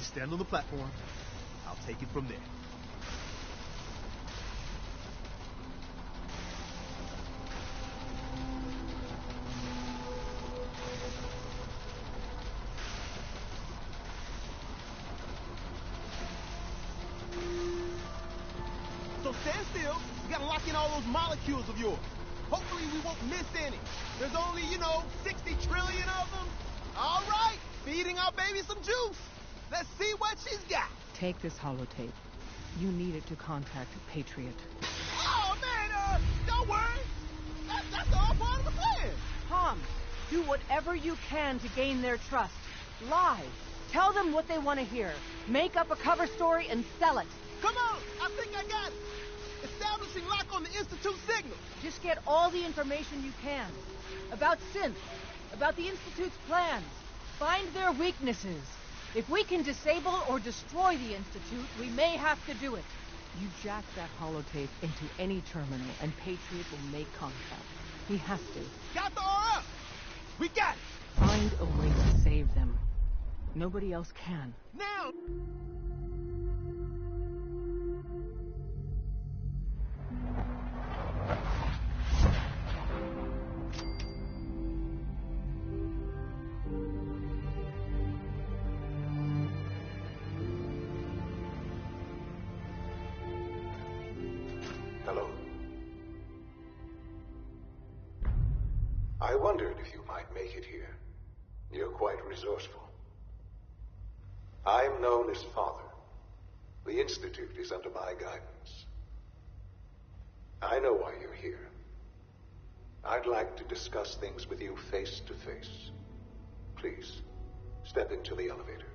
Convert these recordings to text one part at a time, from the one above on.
Just stand on the platform. I'll take it from there. So stand still. We gotta lock in all those molecules of yours. Hopefully we won't miss any. There's only, 60 trillion of them. All right, feeding our baby some juice. Let's see what she's got. Take this holotape. You need it to contact Patriot. Oh, man, don't worry. That's all part of the plan. Tom, do whatever you can to gain their trust. Lie. Tell them what they want to hear. Make up a cover story and sell it. Come on, I think I got it. Establishing lock on the Institute signal. Just get all the information you can. About Synth. About the Institute's plans. Find their weaknesses. If we can disable or destroy the Institute, we may have to do it. You jack that holotape into any terminal, and Patriot will make contact. He has to. Got the aura! We got it! Find a way to save them. Nobody else can. Now! Hello. I wondered if you might make it here. You're quite resourceful. I'm known as Father. The Institute is under my guidance. I know why you're here. I'd like to discuss things with you face to face. Please, step into the elevator.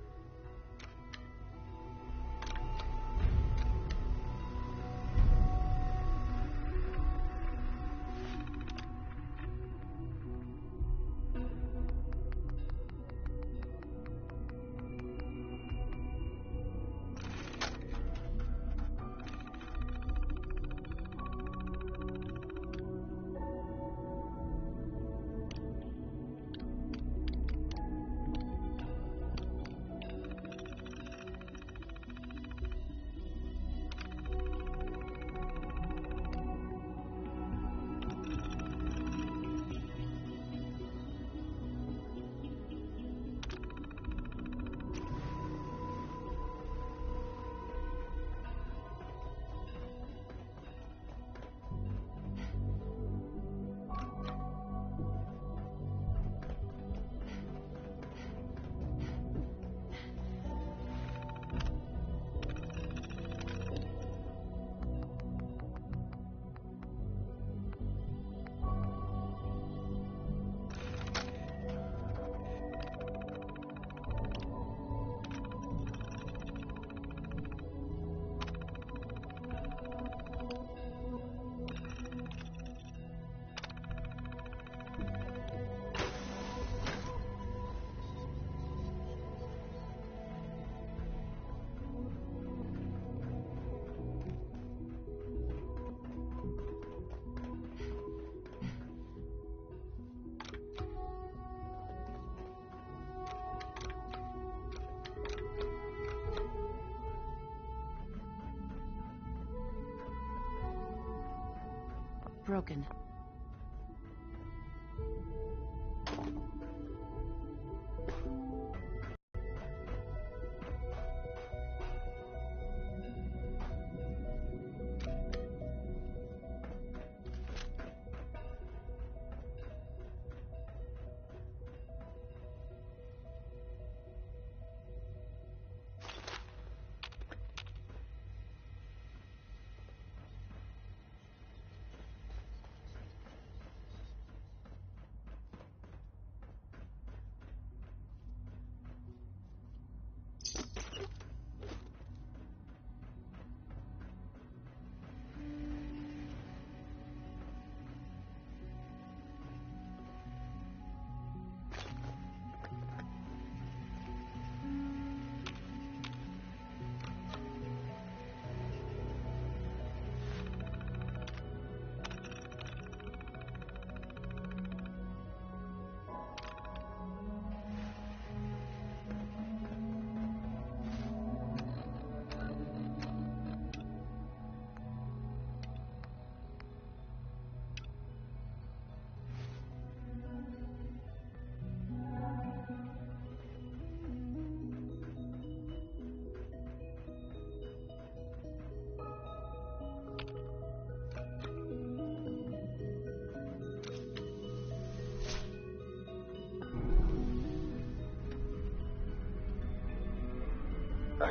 Broken.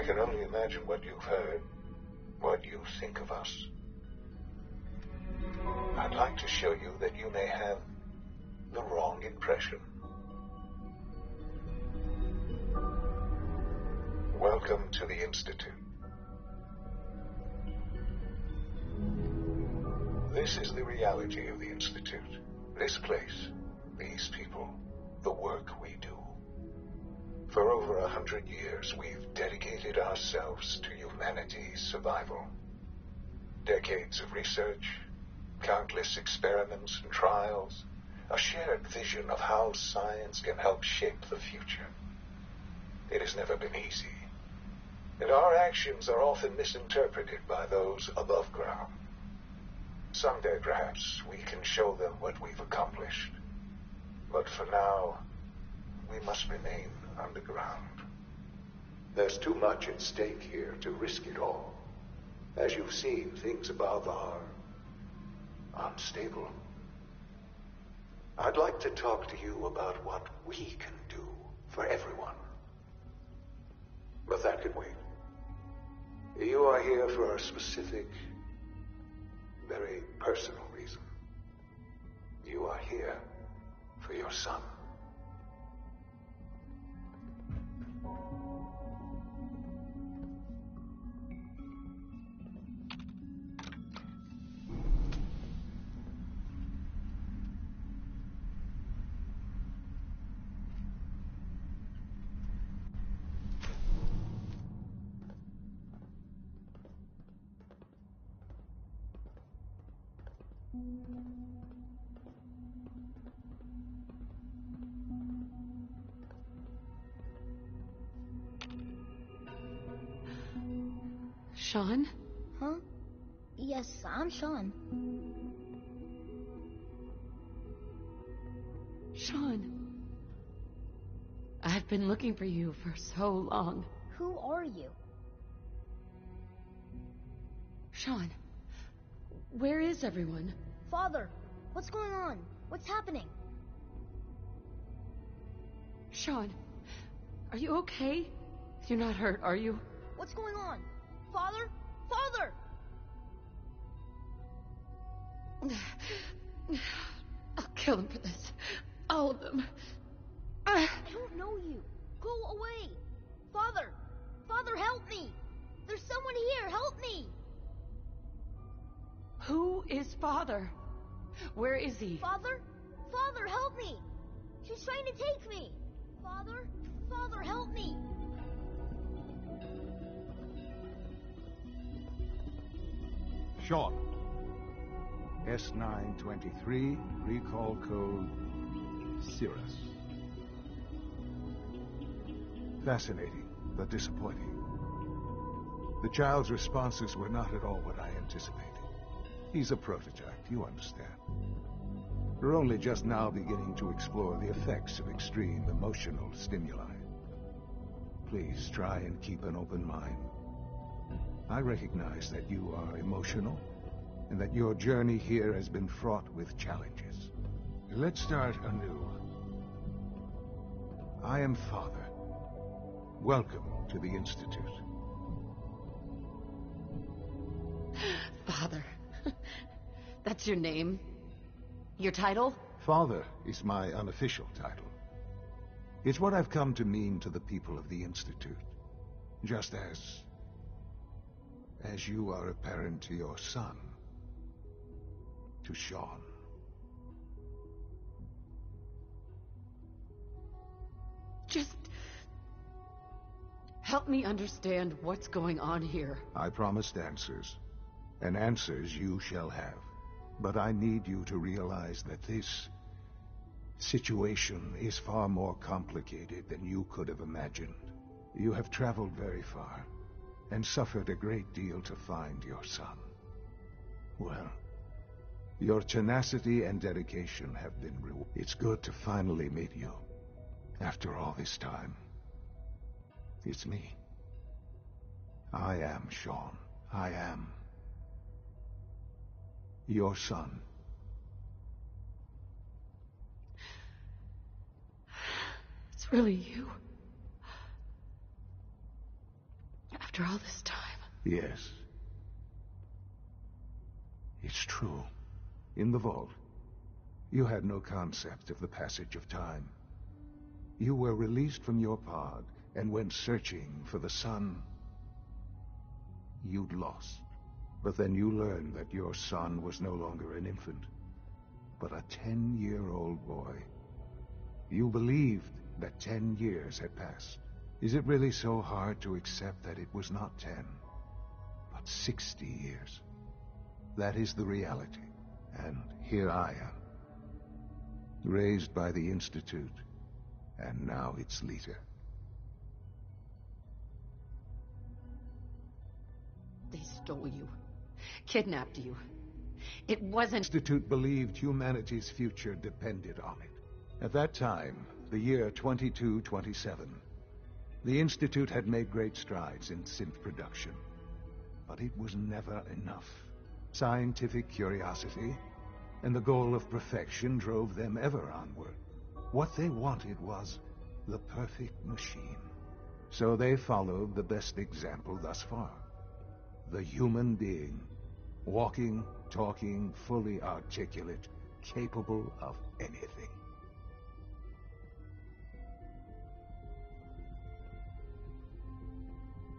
can only imagine what you've heard, what you think of us. I'd like to show you that you may have the wrong impression. Welcome to the Institute. This is the reality of the Institute. This place, these people, the work we do. For over 100 years, we've dedicated ourselves to humanity's survival. Decades of research, countless experiments and trials, a shared vision of how science can help shape the future. It has never been easy, and our actions are often misinterpreted by those above ground. Someday, perhaps, we can show them what we've accomplished. But for now, we must remain underground. There's too much at stake here to risk it all. As you've seen, things above are unstable. I'd like to talk to you about what we can do for everyone. But that can wait. You are here for a specific, very personal reason. You are here for your son. Sean? Huh? Yes, I'm Sean. Sean. I've been looking for you for so long. Who are you? Sean, where is everyone? Father, what's going on? What's happening? Sean, are you okay? You're not hurt, are you? What's going on? Father? Father! I'll kill them for this. All of them. I don't know you. Go away. Father! Father, help me! There's someone here. Help me! Who is Father? Where is he? Father? Father, help me! She's trying to take me! Father? Father, help me! Sean. S923, recall code Cirrus. Fascinating, but disappointing. The child's responses were not at all what I anticipated. He's a prototype, you understand. We're only just now beginning to explore the effects of extreme emotional stimuli. Please try and keep an open mind. I recognize that you are emotional, and that your journey here has been fraught with challenges. Let's start anew. I am Father. Welcome to the Institute. Father. That's your name? Your title? Father is my unofficial title. It's what I've come to mean to the people of the Institute. Just as you are a parent to your son, to Sean. Just help me understand what's going on here. I promised answers, and answers you shall have. But I need you to realize that this situation is far more complicated than you could have imagined. You have traveled very far, and suffered a great deal to find your son. Well, your tenacity and dedication have been rewarded. It's good to finally meet you. After all this time. It's me. I am Sean. I am your son. It's really you. After all this time. Yes. It's true. In the vault, you had no concept of the passage of time. You were released from your pod and went searching for the son you'd lost. But then you learned that your son was no longer an infant, but a 10-year-old boy. You believed that 10 years had passed. Is it really so hard to accept that it was not 10, but 60 years? That is the reality. And here I am, raised by the Institute, and now its leader. They stole you, kidnapped you. It wasn't... The Institute believed humanity's future depended on it. At that time, the year 2227, the Institute had made great strides in synth production. But it was never enough. Scientific curiosity and the goal of perfection drove them ever onward. What they wanted was the perfect machine. So they followed the best example thus far. The human being. Walking, talking, fully articulate, capable of anything.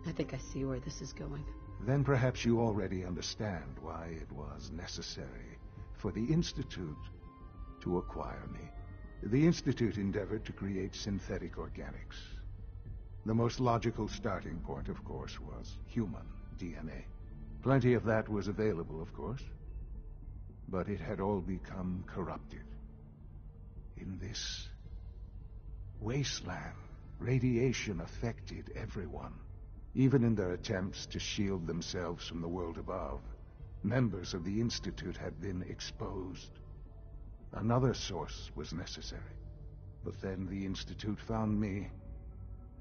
I think I see where this is going. Then perhaps you already understand why it was necessary for the Institute to acquire me. The Institute endeavored to create synthetic organics. The most logical starting point, of course, was human DNA. Plenty of that was available, of course, but it had all become corrupted. In this wasteland, radiation affected everyone. Even in their attempts to shield themselves from the world above, members of the Institute had been exposed. Another source was necessary. But then the Institute found me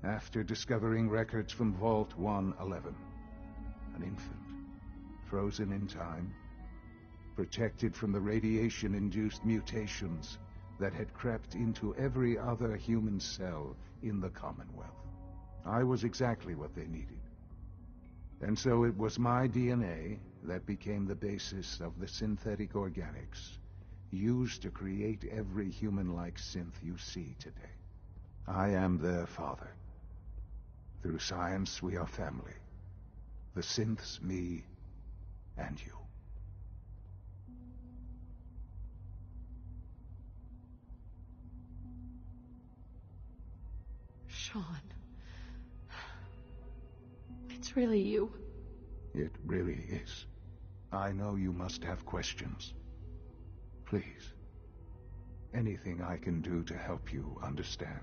after discovering records from Vault 111. An infant, frozen in time, protected from the radiation-induced mutations that had crept into every other human cell in the Commonwealth. I was exactly what they needed. And so it was my DNA that became the basis of the synthetic organics used to create every human-like synth you see today. I am their father. Through science, we are family. The synths, me, and you. Sean. It's really you. It really is. I know you must have questions. Please. Anything I can do to help you understand.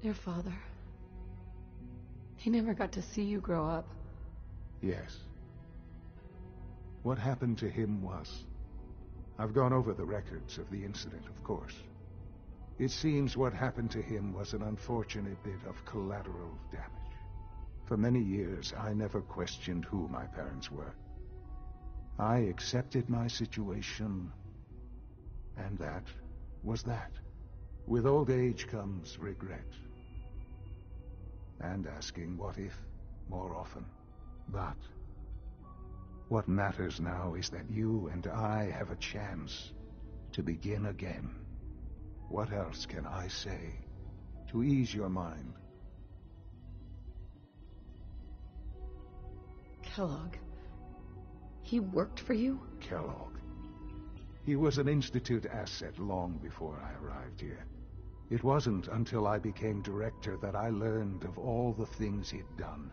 Your father. He never got to see you grow up. Yes. What happened to him was... I've gone over the records of the incident, of course. It seems what happened to him was an unfortunate bit of collateral damage. For many years, I never questioned who my parents were. I accepted my situation, and that was that. With old age comes regret. And asking what if more often. But what matters now is that you and I have a chance to begin again. What else can I say to ease your mind? Kellogg. He worked for you? Kellogg. He was an Institute asset long before I arrived here. It wasn't until I became director that I learned of all the things he'd done.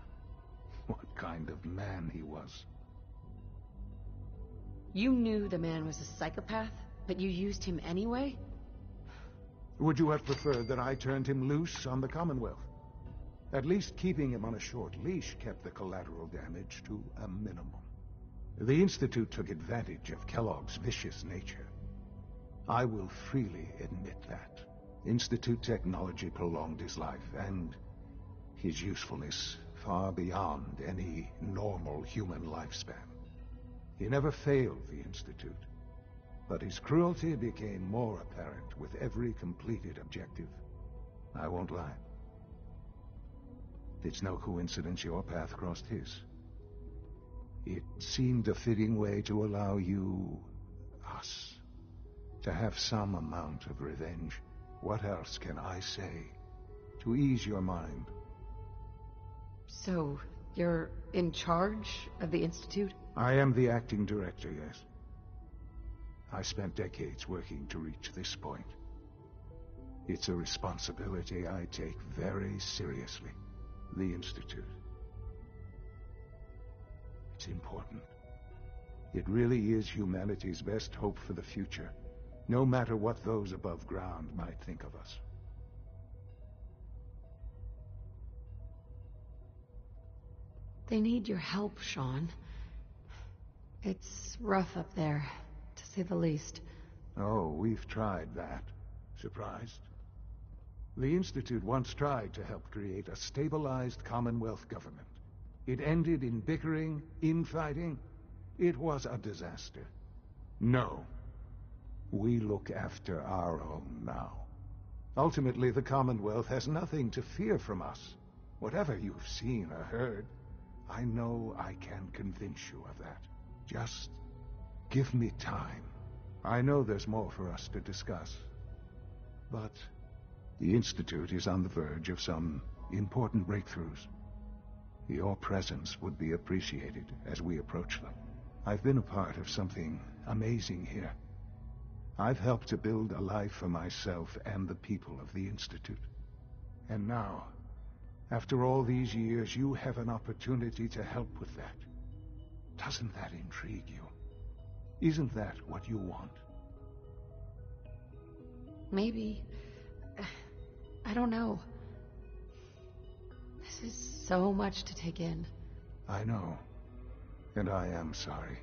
What kind of man he was. You knew the man was a psychopath, but you used him anyway? Would you have preferred that I turned him loose on the Commonwealth? At least keeping him on a short leash kept the collateral damage to a minimum. The Institute took advantage of Kellogg's vicious nature. I will freely admit that. Institute technology prolonged his life, and his usefulness far beyond any normal human lifespan. He never failed the Institute, but his cruelty became more apparent with every completed objective. I won't lie. It's no coincidence your path crossed his. It seemed a fitting way to allow you, us, to have some amount of revenge. What else can I say to ease your mind? So, you're in charge of the Institute? I am the acting director, yes. I spent decades working to reach this point. It's a responsibility I take very seriously. The Institute. It's important. It really is humanity's best hope for the future, no matter what those above ground might think of us. They need your help, Sean. It's rough up there, to say the least. Oh, we've tried that. Surprised? The Institute once tried to help create a stabilized Commonwealth government. It ended in bickering, infighting. It was a disaster. No. We look after our own now. Ultimately, the Commonwealth has nothing to fear from us. Whatever you've seen or heard, I know I can convince you of that. Just give me time. I know there's more for us to discuss. But the Institute is on the verge of some important breakthroughs. Your presence would be appreciated as we approach them. I've been a part of something amazing here. I've helped to build a life for myself and the people of the Institute. And now, after all these years, you have an opportunity to help with that. Doesn't that intrigue you? Isn't that what you want? Maybe. I don't know. This is so much to take in. I know. And I am sorry.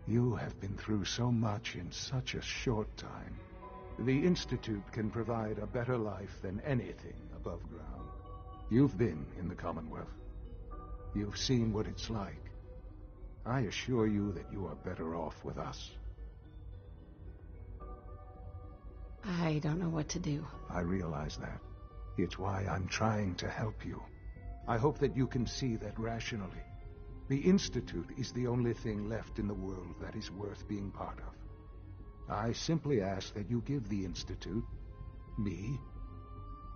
You have been through so much in such a short time. The Institute can provide a better life than anything above ground. You've been in the Commonwealth. You've seen what it's like. I assure you that you are better off with us. I don't know what to do. I realize that. It's why I'm trying to help you. I hope that you can see that rationally. The Institute is the only thing left in the world that is worth being part of. I simply ask that you give the Institute, me,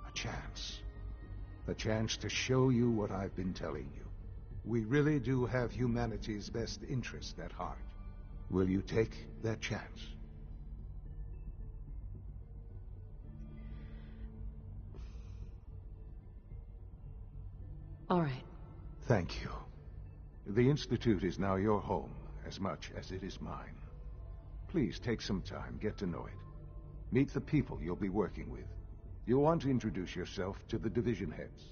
a chance. A chance to show you what I've been telling you. We really do have humanity's best interest at heart. Will you take that chance? All right. Thank you. The Institute is now your home, as much as it is mine. Please take some time, get to know it. Meet the people you'll be working with. You'll want to introduce yourself to the division heads.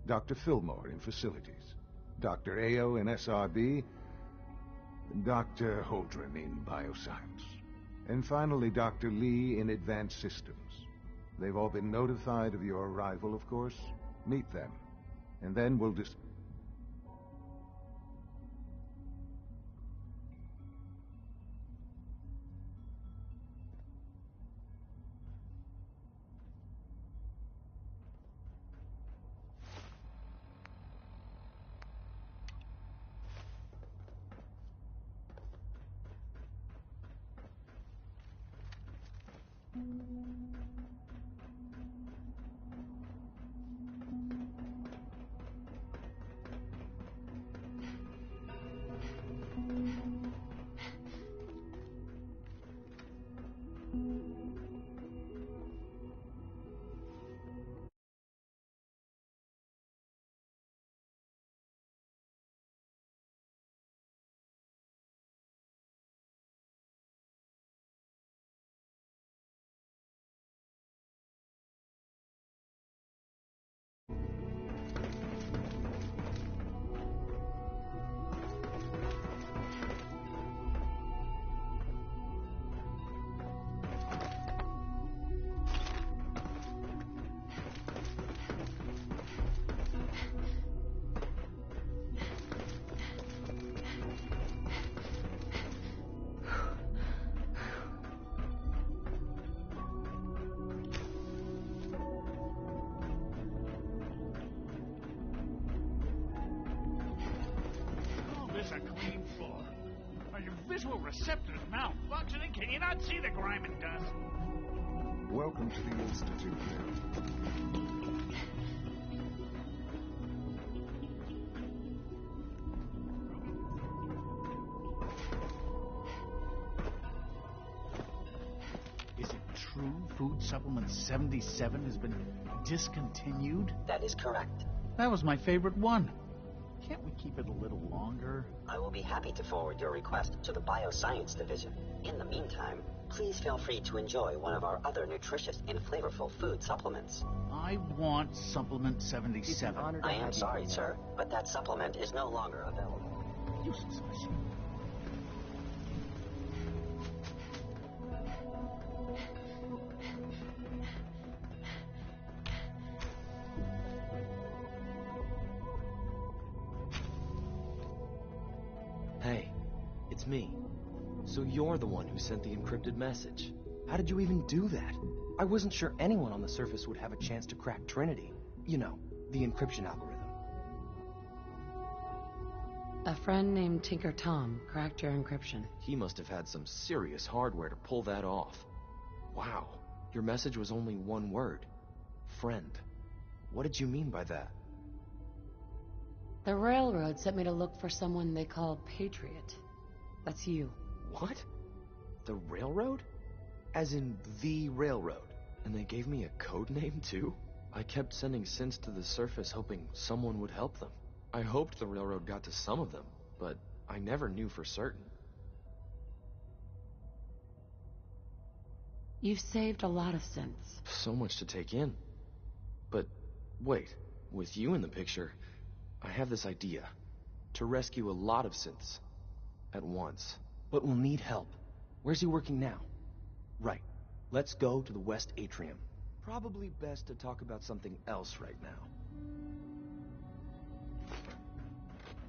Dr. Fillmore in Facilities, Dr. Ayo in SRB, Dr. Holdren in Bioscience, and finally Dr. Lee in Advanced Systems. They've all been notified of your arrival, of course. Meet them, and then we'll a clean floor. Are your visual receptors malfunctioning? Can you not see the grime and dust? Welcome to the Institute, Bill. Is it true food supplement 77 has been discontinued? That is correct. That was my favorite one. Can't we keep it a little longer? I will be happy to forward your request to the Bioscience Division. In the meantime, please feel free to enjoy one of our other nutritious and flavorful food supplements. I want supplement 77. I am sorry, sir, but that supplement is no longer available. Useless machine. Hey, it's me. So you're the one who sent the encrypted message. How did you even do that? I wasn't sure anyone on the surface would have a chance to crack Trinity. You know, the encryption algorithm. A friend named Tinker Tom cracked your encryption. He must have had some serious hardware to pull that off. Wow, your message was only one word. Friend. What did you mean by that? The railroad sent me to look for someone they call Patriot. That's you. What? The railroad? As in the railroad. And they gave me a code name too? I kept sending synths to the surface hoping someone would help them. I hoped the railroad got to some of them, but I never knew for certain. You've saved a lot of synths. So much to take in. But wait, with you in the picture, I have this idea. To rescue a lot of synths. At once. But we'll need help. Where's he working now? Right. Let's go to the West Atrium. Probably best to talk about something else right now.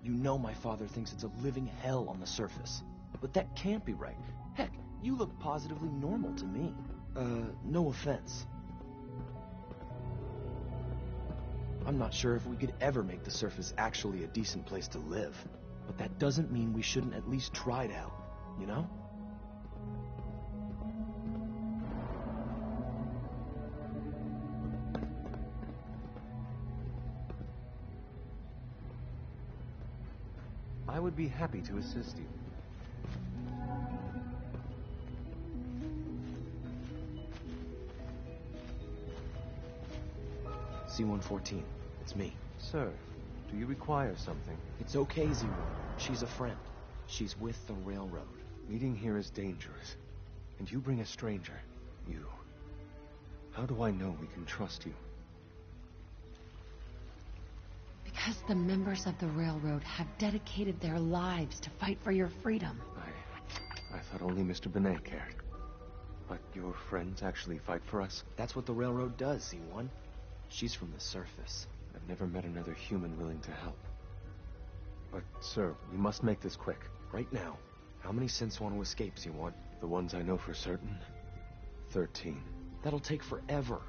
You know my father thinks it's a living hell on the surface. But that can't be right. Heck, you look positively normal to me. No offense. I'm not sure if we could ever make the surface actually a decent place to live. But that doesn't mean we shouldn't at least try to help, you know? I would be happy to assist you. C-114, it's me. Sir, do you require something? It's okay, Z1. She's a friend. She's with the railroad. Meeting here is dangerous. And you bring a stranger. You. How do I know we can trust you? Because the members of the railroad have dedicated their lives to fight for your freedom. I thought only Mr. Benet cared. But your friends actually fight for us? That's what the railroad does, Z1. She's from the surface. I've never met another human willing to help. But, sir, we must make this quick. Right now. How many synths want to escape, Z1? The ones I know for certain? 13. That'll take forever.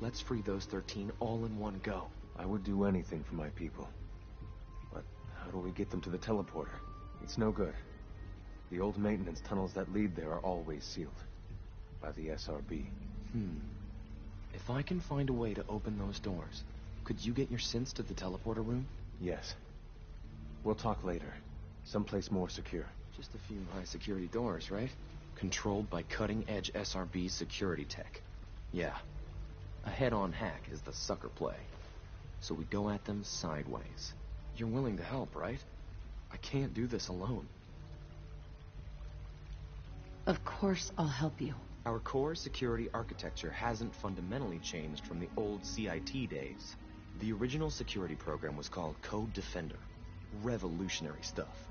Let's free those 13 all in one go. I would do anything for my people. But how do we get them to the teleporter? It's no good. The old maintenance tunnels that lead there are always sealed. By the SRB. If I can find a way to open those doors, could you get your synths to the teleporter room? Yes. We'll talk later. Someplace more secure. Just a few high security doors, right? Controlled by cutting-edge SRB security tech. Yeah. A head-on hack is the sucker play. So we go at them sideways. You're willing to help, right? I can't do this alone. Of course I'll help you. Our core security architecture hasn't fundamentally changed from the old CIT days. The original security program was called Code Defender. Revolutionary stuff.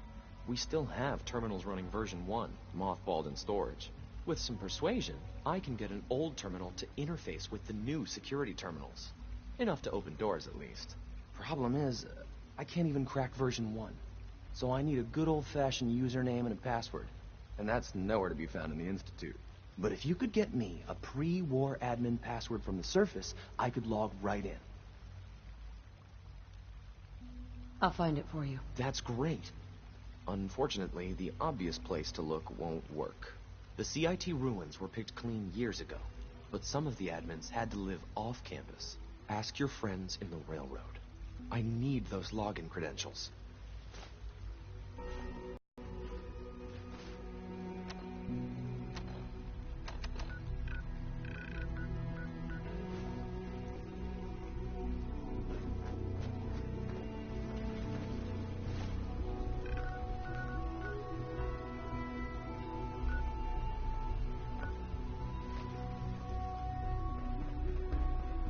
We still have terminals running version 1, mothballed in storage. With some persuasion, I can get an old terminal to interface with the new security terminals. Enough to open doors, at least. Problem is, I can't even crack version 1. So I need a good old-fashioned username and a password. And that's nowhere to be found in the Institute. But if you could get me a pre-war admin password from the surface, I could log right in. I'll find it for you. That's great. Unfortunately, the obvious place to look won't work. The CIT ruins were picked clean years ago, but some of the admins had to live off campus. Ask your friends in the railroad. I need those login credentials.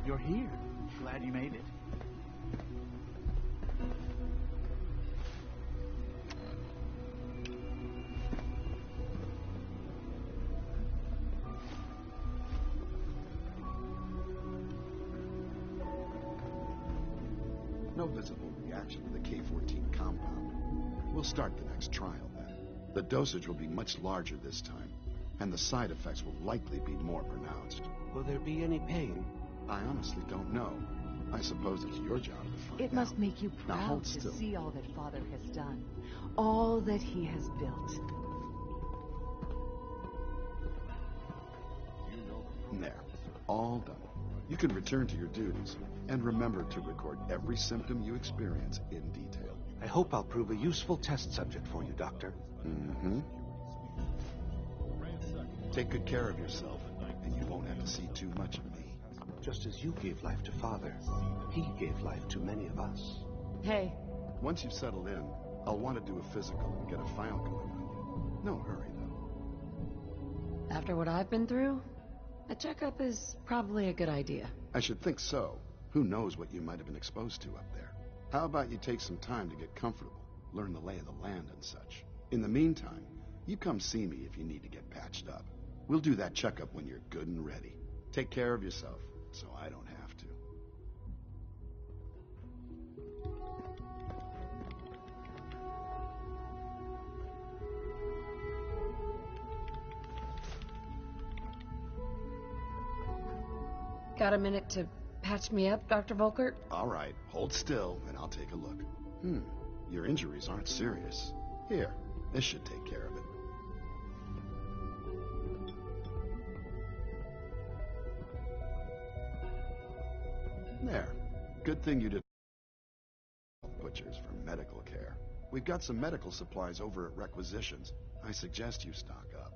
You're here. Glad you made it. No visible reaction to the K-14 compound. We'll start the next trial then. The dosage will be much larger this time, and the side effects will likely be more pronounced. Will there be any pain? I honestly don't know. I suppose it's your job to find out. It must make you Now proud hold to still. see all that Father has done, all that he has built. There. All done. You can return to your duties, and remember to record every symptom you experience in detail. I hope I'll prove a useful test subject for you, Doctor. Mm-hmm. Take good care of yourself, and you won't have to see too much of me. Just as you gave life to Father, he gave life to many of us. Hey. Once you've settled in, I'll want to do a physical and get a file going on you. No hurry, though. After what I've been through, a checkup is probably a good idea. I should think so. Who knows what you might have been exposed to up there. How about you take some time to get comfortable, learn the lay of the land and such. In the meantime, you come see me if you need to get patched up. We'll do that checkup when you're good and ready. Take care of yourself, so I don't have to. Got a minute to patch me up, Dr. Volkert? All right, hold still, and I'll take a look. Your injuries aren't serious. Here, this should take care of it. There. Good thing you didn't butchers for medical care. We've got some medical supplies over at Requisitions. I suggest you stock up.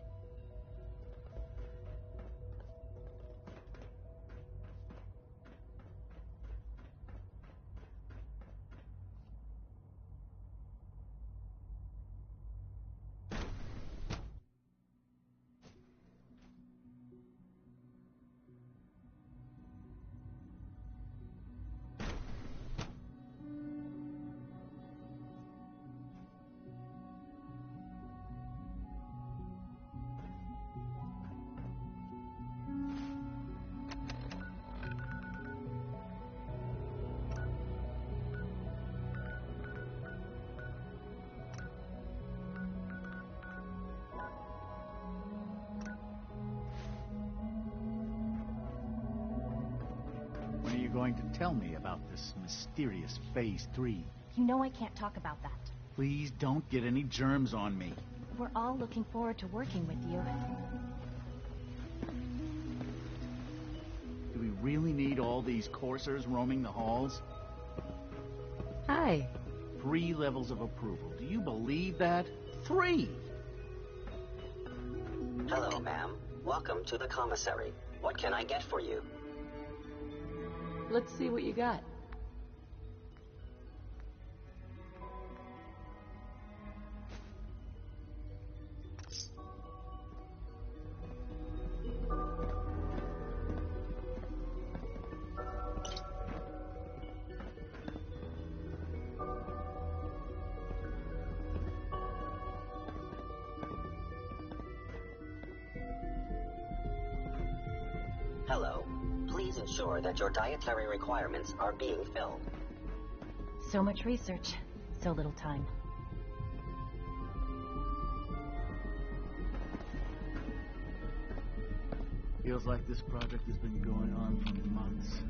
When are you going to tell me about this mysterious Phase 3? You know I can't talk about that. Please don't get any germs on me. We're all looking forward to working with you. Do we really need all these coursers roaming the halls? Hi. 3 levels of approval. Do you believe that? 3! Hello, ma'am. Welcome to the commissary. What can I get for you? Let's see what you got. Hello. Please ensure that your dietary requirements are being filled. So much research, so little time. Feels like this project has been going on for months.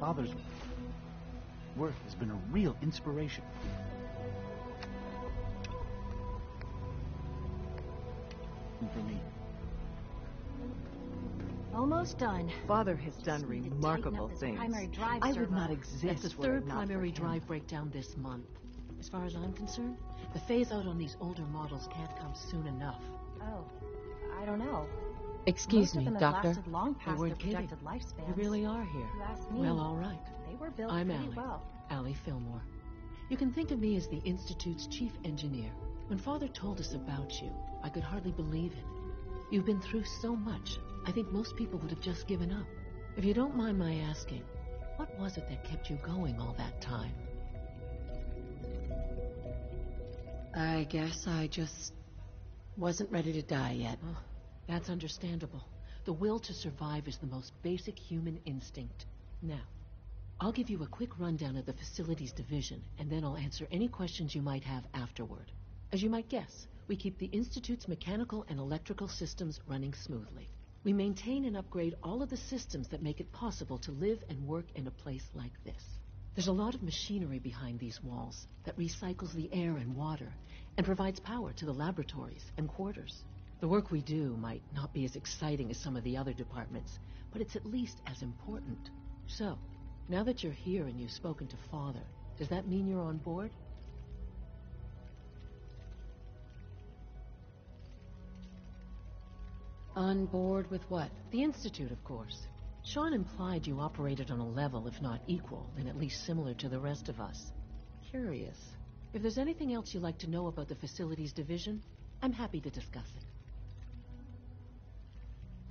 Father's work has been a real inspiration. And for me. Almost done. Father has done remarkable things. I would not exist. The Third primary drive breakdown this month. As far as I'm concerned, the phase out on these older models can't come soon enough. Oh, I don't know. Excuse Most of me, them have Doctor. lasted long past You weren't their kidding. projected lifespans. You really are here. You ask me. Well, all right. They were built I'm pretty Allie. well. Allie Fillmore. You can think of me as the Institute's chief engineer. When Father told us about you, I could hardly believe it. You've been through so much, I think most people would have just given up. If you don't mind my asking, what was it that kept you going all that time? I guess I just wasn't ready to die yet. Oh, that's understandable. The will to survive is the most basic human instinct. Now, I'll give you a quick rundown of the facilities division, and then I'll answer any questions you might have afterward. As you might guess, we keep the Institute's mechanical and electrical systems running smoothly. We maintain and upgrade all of the systems that make it possible to live and work in a place like this. There's a lot of machinery behind these walls that recycles the air and water and provides power to the laboratories and quarters. The work we do might not be as exciting as some of the other departments, but it's at least as important. So, now that you're here and you've spoken to Father, does that mean you're on board? On board with what? The Institute, of course. Sean implied you operated on a level, if not equal, then at least similar to the rest of us. Curious. If there's anything else you'd like to know about the facilities division, I'm happy to discuss it.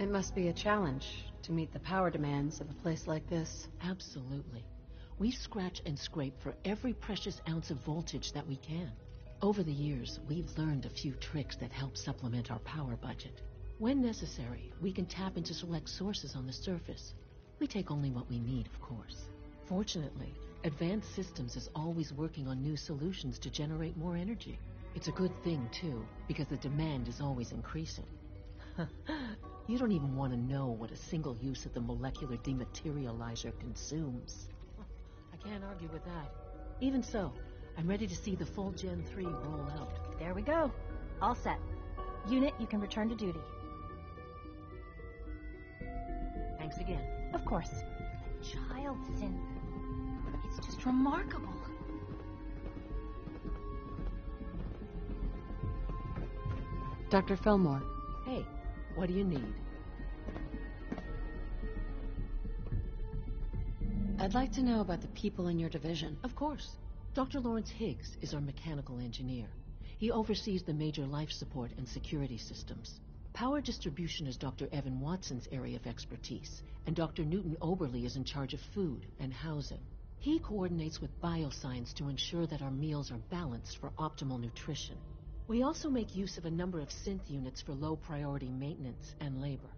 It must be a challenge to meet the power demands of a place like this. Absolutely. We scratch and scrape for every precious ounce of voltage that we can. Over the years, we've learned a few tricks that help supplement our power budget. When necessary, we can tap into select sources on the surface. We take only what we need, of course. Fortunately, Advanced Systems is always working on new solutions to generate more energy. It's a good thing, too, because the demand is always increasing. You don't even want to know what a single use of the molecular dematerializer consumes. I can't argue with that. Even so, I'm ready to see the full Gen 3 roll out. There we go. All set. Unit, you can return to duty. Thanks again. Of course. The child synth. It's just remarkable. Dr. Fillmore. Hey, what do you need? I'd like to know about the people in your division. Of course. Dr. Lawrence Higgs is our mechanical engineer. He oversees the major life support and security systems. Power distribution is Dr. Evan Watson's area of expertise, and Dr. Newton Oberly is in charge of food and housing. He coordinates with bioscience to ensure that our meals are balanced for optimal nutrition. We also make use of a number of synth units for low-priority maintenance and labor.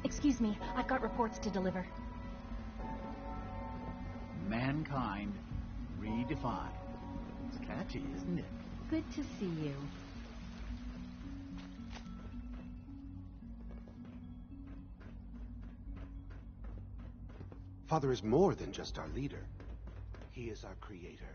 Excuse me, I've got reports to deliver. Mankind redefined. It's catchy, isn't it? Good to see you. Father is more than just our leader. He is our creator.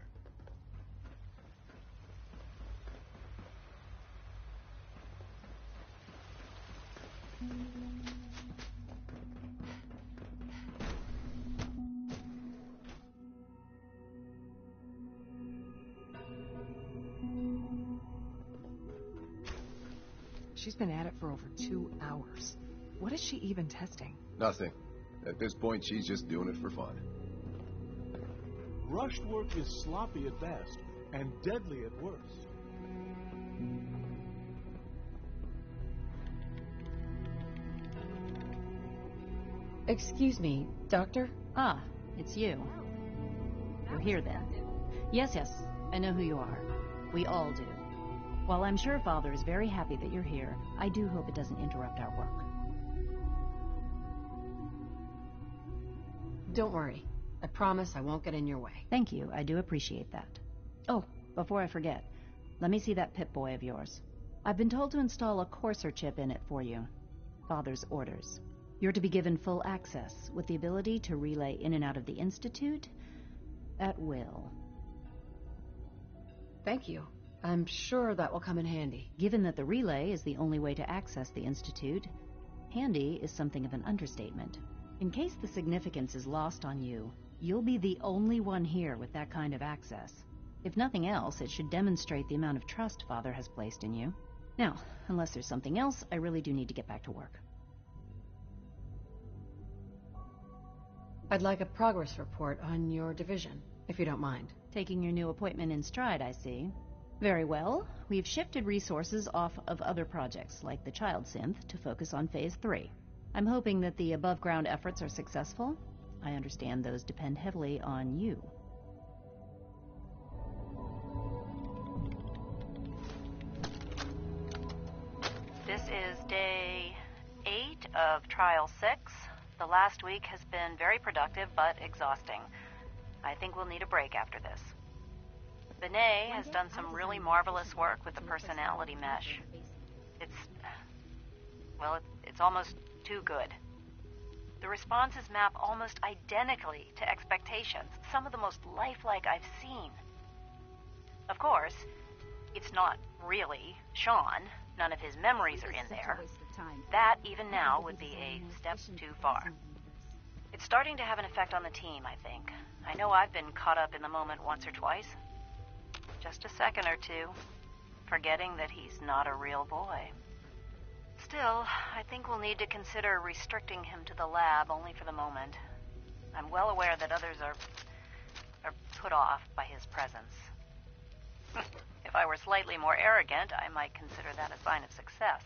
She's been at it for over 2 hours. What is she even testing? Nothing. At this point, she's just doing it for fun. Rushed work is sloppy at best and deadly at worst. Excuse me, Doctor? Ah, it's you. You're here then. Yes, I know who you are. We all do. While I'm sure Father is very happy that you're here, I do hope it doesn't interrupt our work. Don't worry. I promise I won't get in your way. Thank you, I do appreciate that. Oh, before I forget, let me see that Pip-Boy of yours. I've been told to install a courser chip in it for you. Father's orders. You're to be given full access, with the ability to relay in and out of the Institute at will. Thank you. I'm sure that will come in handy. Given that the relay is the only way to access the Institute, handy is something of an understatement. In case the significance is lost on you, you'll be the only one here with that kind of access. If nothing else, it should demonstrate the amount of trust Father has placed in you. Now, unless there's something else, I really do need to get back to work. I'd like a progress report on your division, if you don't mind. Taking your new appointment in stride, I see. Very well. We've shifted resources off of other projects, like the Child Synth, to focus on Phase 3. I'm hoping that the above-ground efforts are successful. I understand those depend heavily on you. This is day 8 of Trial 6. The last week has been very productive, but exhausting. I think we'll need a break after this. Benet has done some really marvelous work with the personality mesh. It's almost too good. The responses map almost identically to expectations, some of the most lifelike I've seen. Of course, it's not really Sean. None of his memories are in there. That, even now, would be a step too far. It's starting to have an effect on the team, I think. I know I've been caught up in the moment once or twice. Just a second or two, forgetting that he's not a real boy. Still, I think we'll need to consider restricting him to the lab only for the moment. I'm well aware that others are put off by his presence. If I were slightly more arrogant, I might consider that a sign of success.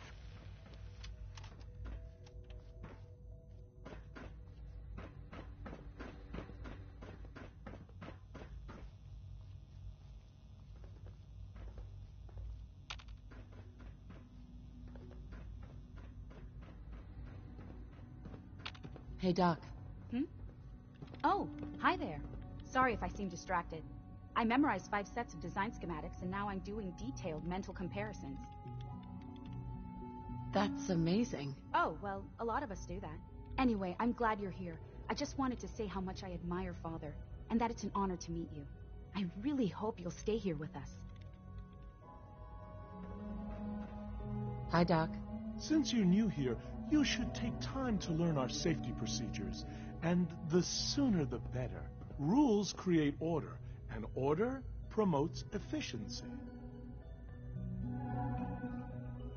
Hey, Doc. Oh, hi there. Sorry if I seem distracted. I memorized 5 sets of design schematics, and now I'm doing detailed mental comparisons. That's amazing. Oh, well, a lot of us do that. Anyway, I'm glad you're here. I just wanted to say how much I admire Father, and that it's an honor to meet you. I really hope you'll stay here with us. Hi, Doc. Since you're new here, you should take time to learn our safety procedures. And the sooner the better. Rules create order, and order promotes efficiency.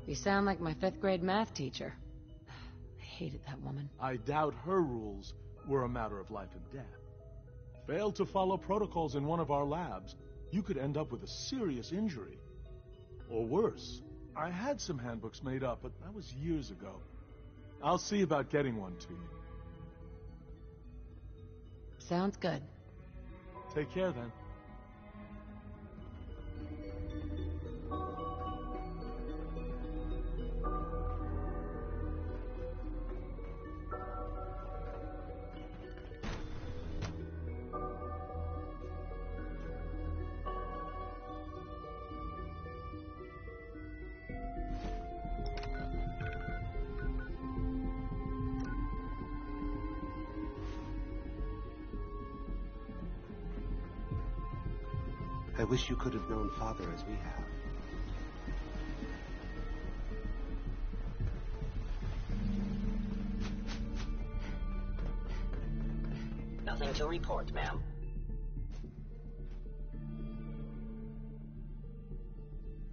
You sound like my 5th grade math teacher. I hated that woman. I doubt her rules were a matter of life and death. Fail to follow protocols in one of our labs, you could end up with a serious injury. Or worse. I had some handbooks made up, but that was years ago. I'll see about getting one to you. Sounds good. Take care, then. I wish you could have known Father as we have. Nothing to report, ma'am.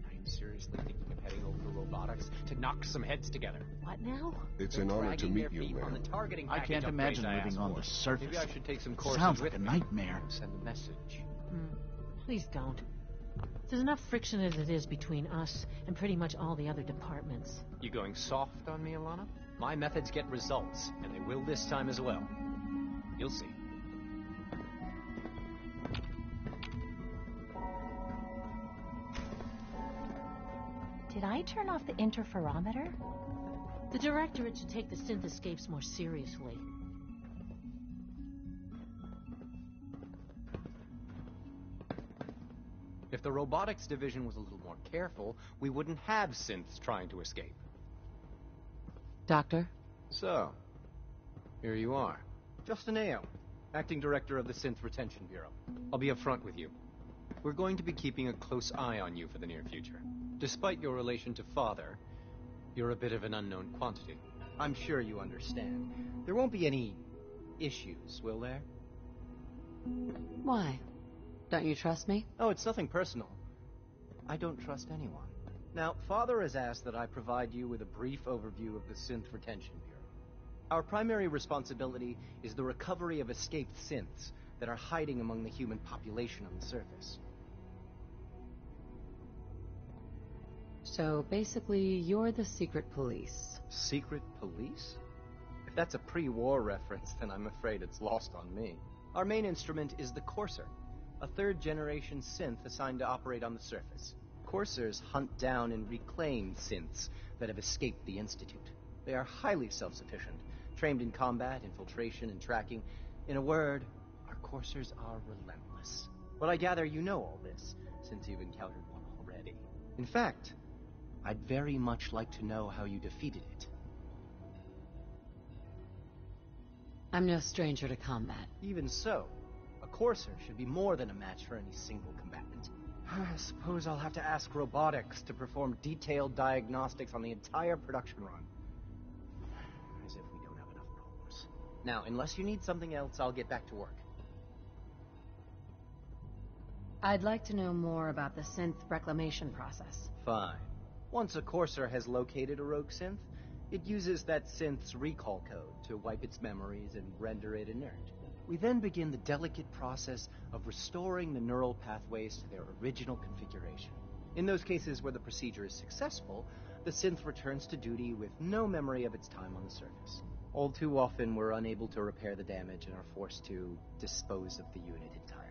I'm seriously thinking of heading over to robotics to knock some heads together. What now? It's an honor to meet you, ma'am. I can't imagine living on the surface. Maybe I should take some courses Sounds with like a me. nightmare. Send a message. Please don't. There's enough friction as it is between us and pretty much all the other departments. You going soft on me, Alana? My methods get results, and they will this time as well. You'll see. Did I turn off the interferometer? The Directorate should take the synth escapes more seriously. If the robotics division was a little more careful, we wouldn't have synths trying to escape. Doctor? So, here you are. Justin Ayo, Acting Director of the Synth Retention Bureau. I'll be upfront with you. We're going to be keeping a close eye on you for the near future. Despite your relation to Father, you're a bit of an unknown quantity. I'm sure you understand. There won't be any issues, will there? Why? Don't you trust me? Oh, it's nothing personal. I don't trust anyone. Now, Father has asked that I provide you with a brief overview of the Synth Retention Bureau. Our primary responsibility is the recovery of escaped synths that are hiding among the human population on the surface. So basically, you're the secret police. Secret police? If that's a pre-war reference, then I'm afraid it's lost on me. Our main instrument is the Courser, a third-generation synth assigned to operate on the surface. Coursers hunt down and reclaim synths that have escaped the Institute. They are highly self-sufficient, trained in combat, infiltration, and tracking. In a word, our Coursers are relentless. Well, I gather you know all this, since you've encountered one already. In fact, I'd very much like to know how you defeated it. I'm no stranger to combat. Even so, a Courser should be more than a match for any single combatant. I suppose I'll have to ask robotics to perform detailed diagnostics on the entire production run. As if we don't have enough problems. Now, unless you need something else, I'll get back to work. I'd like to know more about the synth reclamation process. Fine. Once a Courser has located a rogue synth, it uses that synth's recall code to wipe its memories and render it inert. We then begin the delicate process of restoring the neural pathways to their original configuration. In those cases where the procedure is successful, the synth returns to duty with no memory of its time on the surface. All too often, we're unable to repair the damage and are forced to dispose of the unit entirely.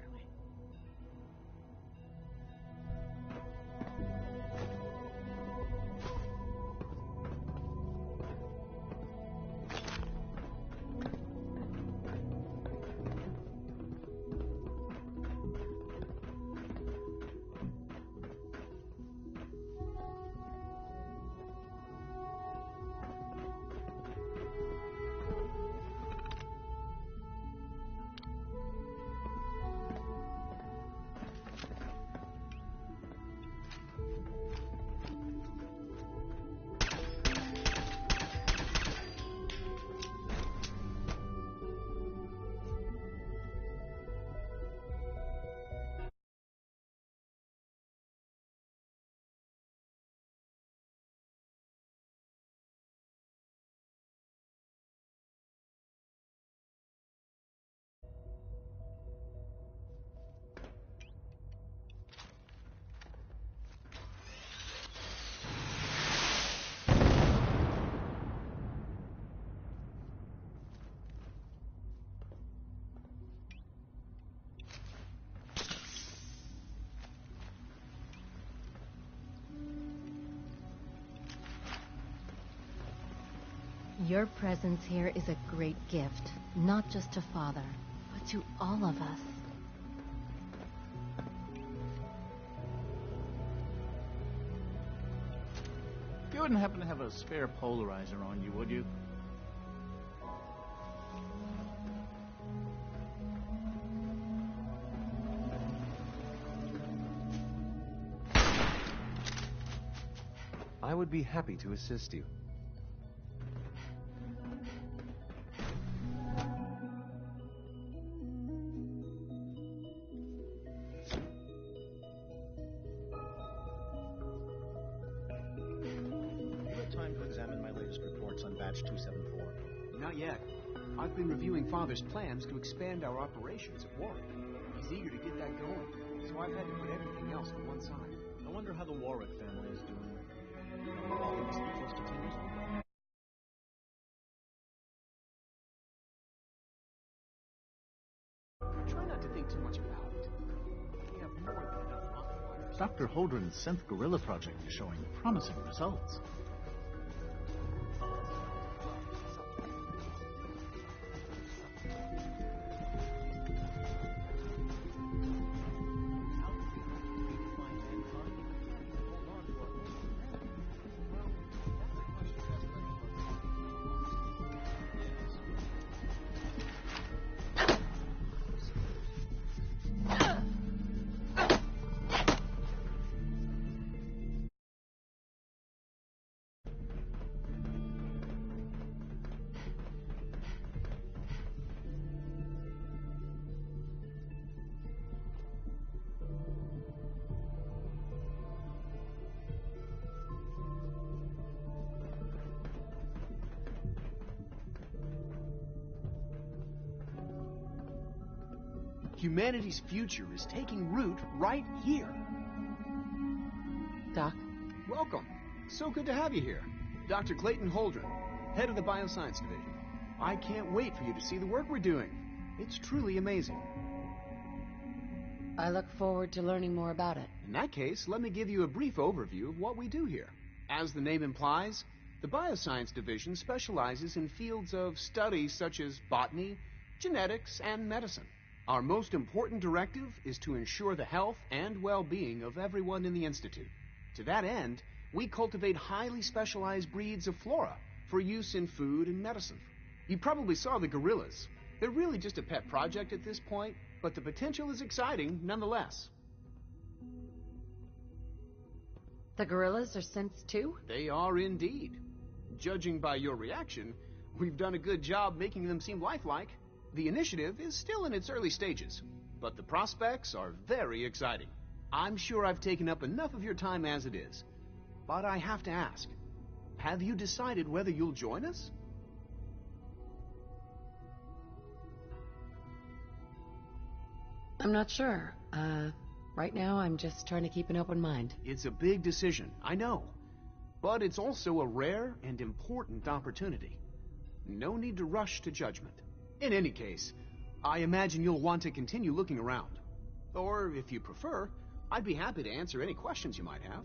Your presence here is a great gift, not just to Father, but to all of us. You wouldn't happen to have a spare polarizer on you, would you? I would be happy to assist you. Time to examine my latest reports on batch 274. Not yet. I've been reviewing Father's plans to expand our operations at Warwick. He's eager to get that going, so I've had to put everything else to one side. I wonder how the Warwick family is doing. He must be close to 10 years old. Try not to think too much about it. We have more than enough multipliers. Dr. Holdren's synth gorilla project is showing promising results. Humanity's future is taking root right here. Doc? Welcome. So good to have you here. Dr. Clayton Holdren, head of the Bioscience Division. I can't wait for you to see the work we're doing. It's truly amazing. I look forward to learning more about it. In that case, let me give you a brief overview of what we do here. As the name implies, the Bioscience Division specializes in fields of study such as botany, genetics, and medicine. Our most important directive is to ensure the health and well-being of everyone in the Institute. To that end, we cultivate highly specialized breeds of flora for use in food and medicine. You probably saw the gorillas. They're really just a pet project at this point, but the potential is exciting nonetheless. The gorillas are synths too? They are indeed. Judging by your reaction, we've done a good job making them seem lifelike. The initiative is still in its early stages, but the prospects are very exciting. I'm sure I've taken up enough of your time as it is, but I have to ask, have you decided whether you'll join us? I'm not sure. Right now I'm just trying to keep an open mind. It's a big decision, I know, but it's also a rare and important opportunity. No need to rush to judgment. In any case, I imagine you'll want to continue looking around. Or, if you prefer, I'd be happy to answer any questions you might have.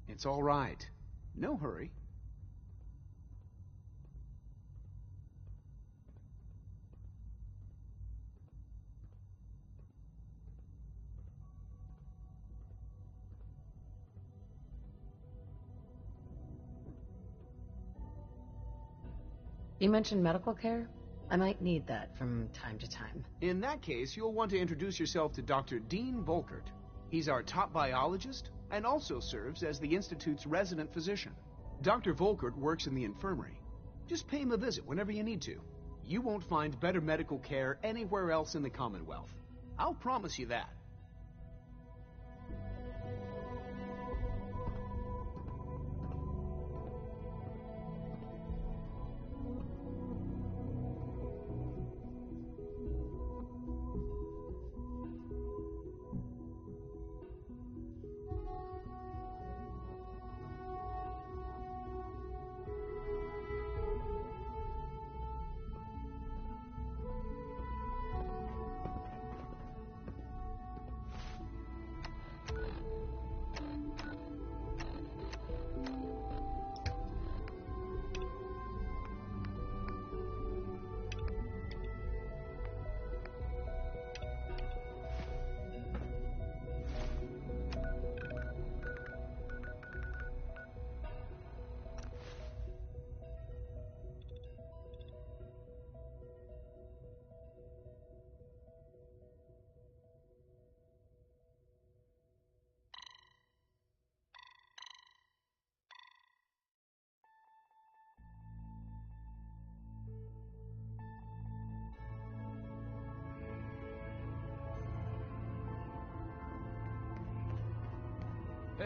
It's all right. No hurry. You mentioned medical care? I might need that from time to time. In that case, you'll want to introduce yourself to Dr. Dean Volkert. He's our top biologist and also serves as the Institute's resident physician. Dr. Volkert works in the infirmary. Just pay him a visit whenever you need to. You won't find better medical care anywhere else in the Commonwealth. I'll promise you that.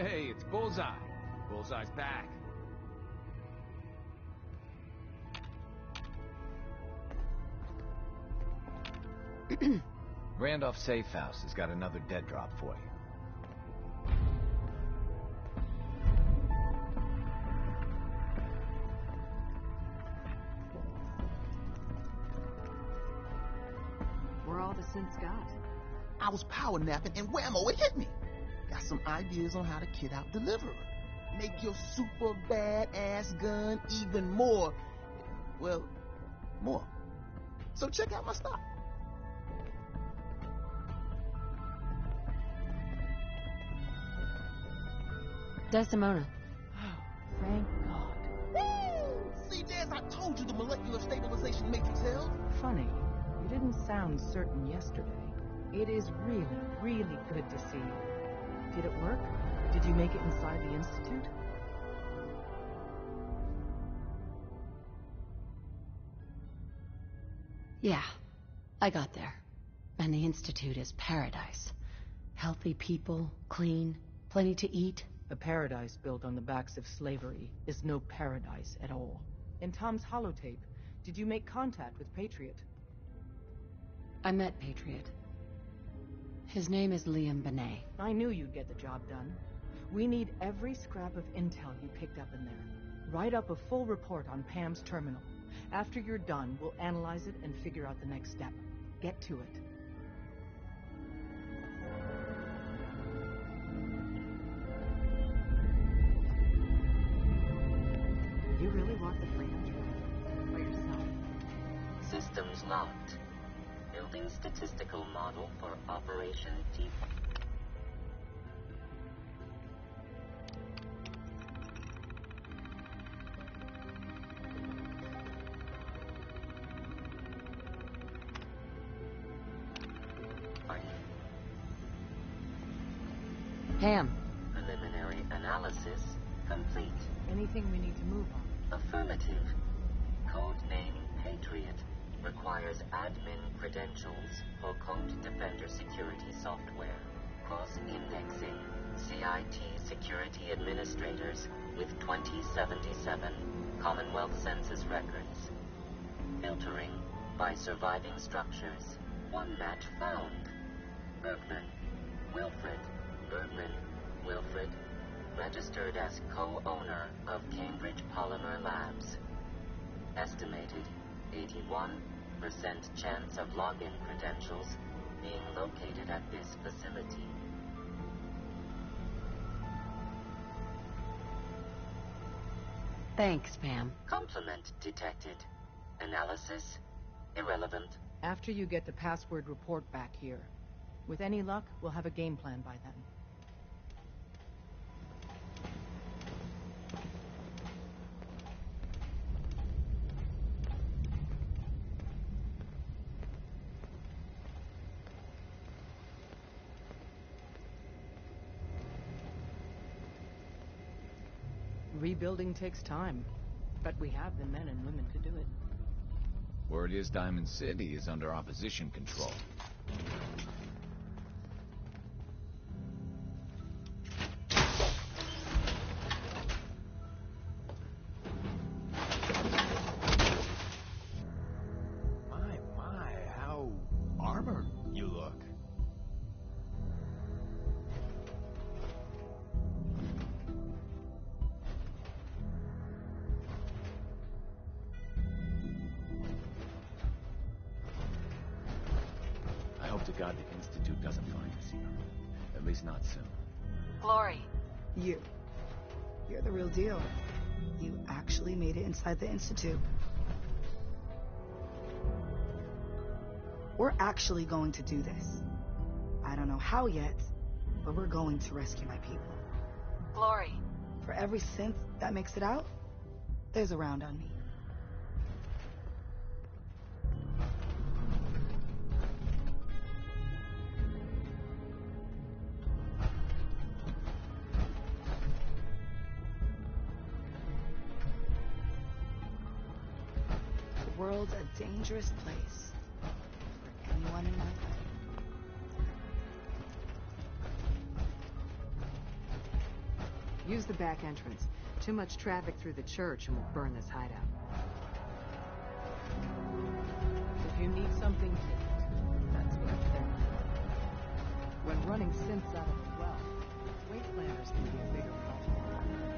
Hey, it's Bullseye. Bullseye's back. Randolph Safe House has got another dead drop for you. Where all the synths got? I was power napping and whammo, it hit me. Got some ideas on how to kit out Deliverer. Make your super badass gun even more, well, more. So check out my stock. Desdemona. Thank God. Woo! See, Des, I told you the molecular stabilization matrix held. Funny, you didn't sound certain yesterday. It is really, really good to see you. Did it work? Did you make it inside the Institute? Yeah, I got there. And the Institute is paradise. Healthy people, clean, plenty to eat. A paradise built on the backs of slavery is no paradise at all. In Tom's holotape, did you make contact with Patriot? I met Patriot. His name is Liam Benet. I knew you'd get the job done. We need every scrap of intel you picked up in there. Write up a full report on Pam's terminal. After you're done, we'll analyze it and figure out the next step. Get to it. You really walked the freedom by yourself? Systems locked. Building statistical model for Operation Deep. Pam. Preliminary analysis complete. Anything we need to move on? Affirmative. Codename Patriot requires admin credentials for Code Defender security software. Cross-indexing CIT security administrators with 2077 Commonwealth Census records. Filtering by surviving structures. One match found. Bergman. Wilfred. Bergman. Wilfred. Registered as co-owner of Cambridge Polymer Labs. Estimated 81% chance of login credentials being located at this facility. Thanks, Pam. Complement detected. Analysis irrelevant. After you get the password report back here. With any luck, we'll have a game plan by then. Rebuilding takes time, but we have the men and women to do it. Word is Diamond City is under opposition control. My, how armored you look. I hope to God the Institute doesn't find us here. At least not soon. Glory. You're the real deal. You actually made it inside the Institute. We're actually going to do this. I don't know how yet, but we're going to rescue my people. Glory. For every synth that makes it out, there's a round on me. The world's a dangerous place for anyone in my life. Use the back entrance. Too much traffic through the church and we'll burn this hideout. If you need something hidden, that's where it's there. When running synths out of a well, wastelanders can be a bigger problem.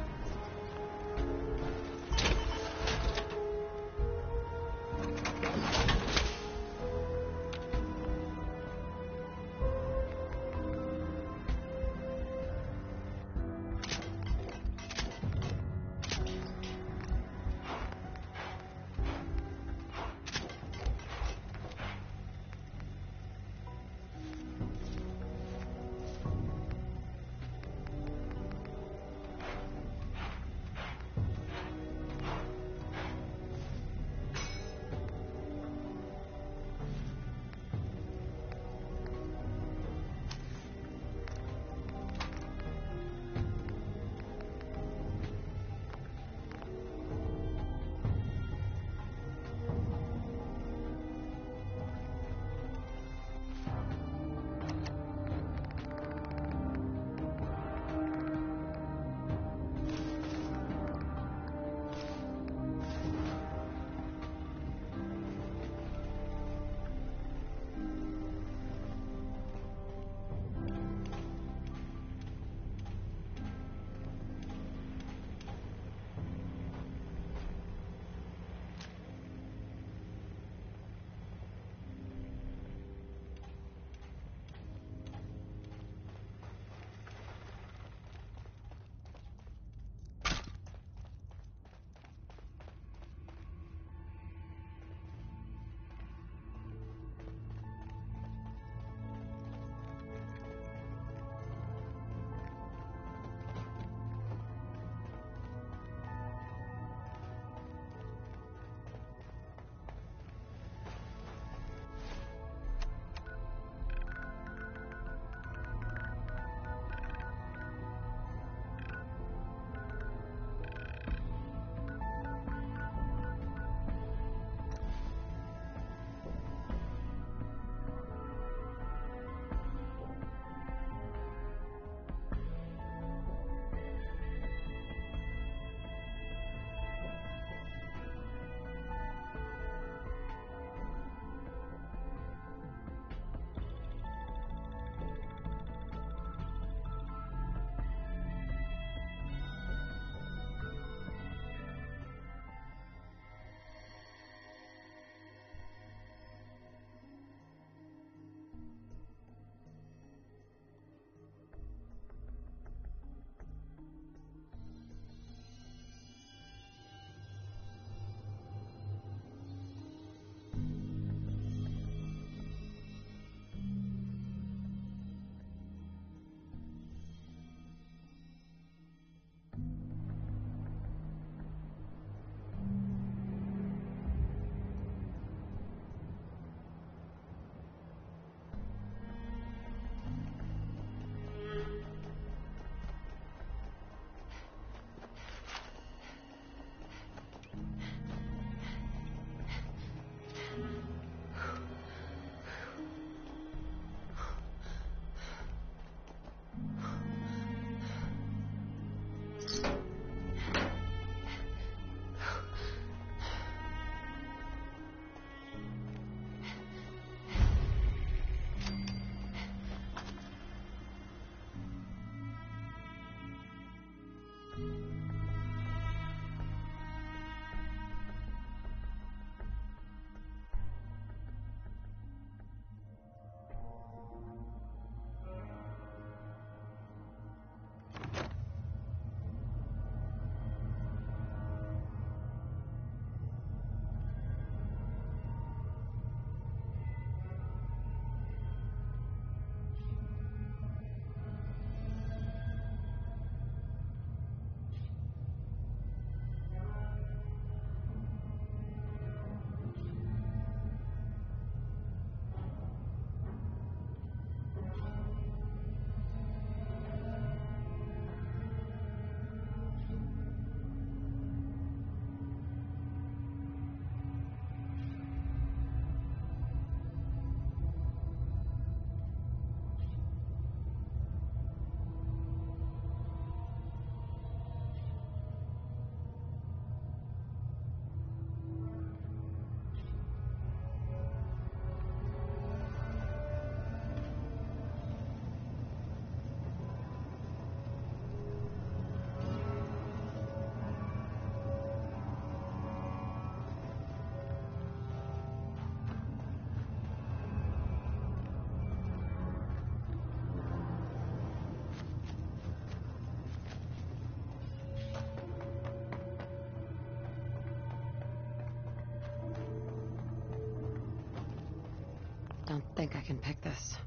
don't think I can pick this.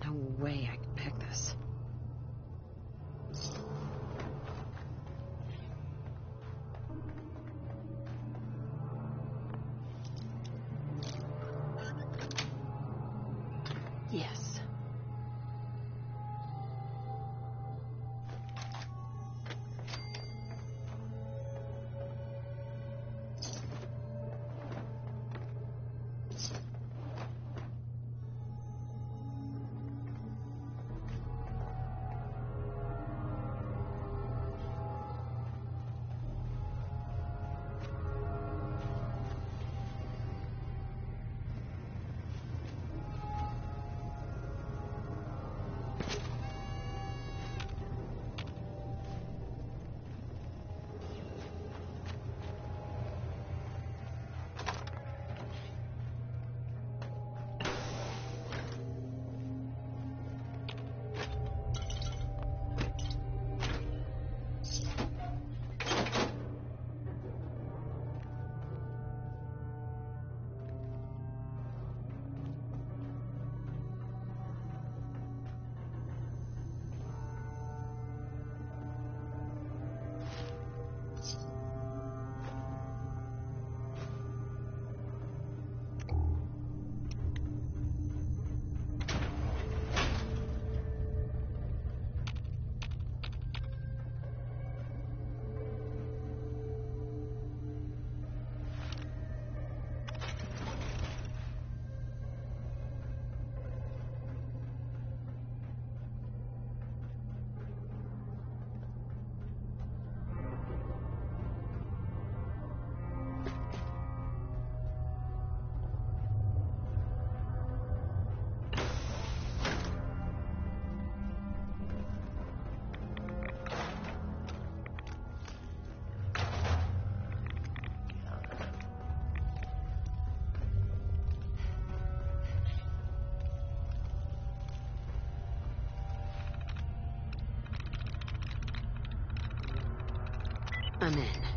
No way I can pick this. Yes. I'm in.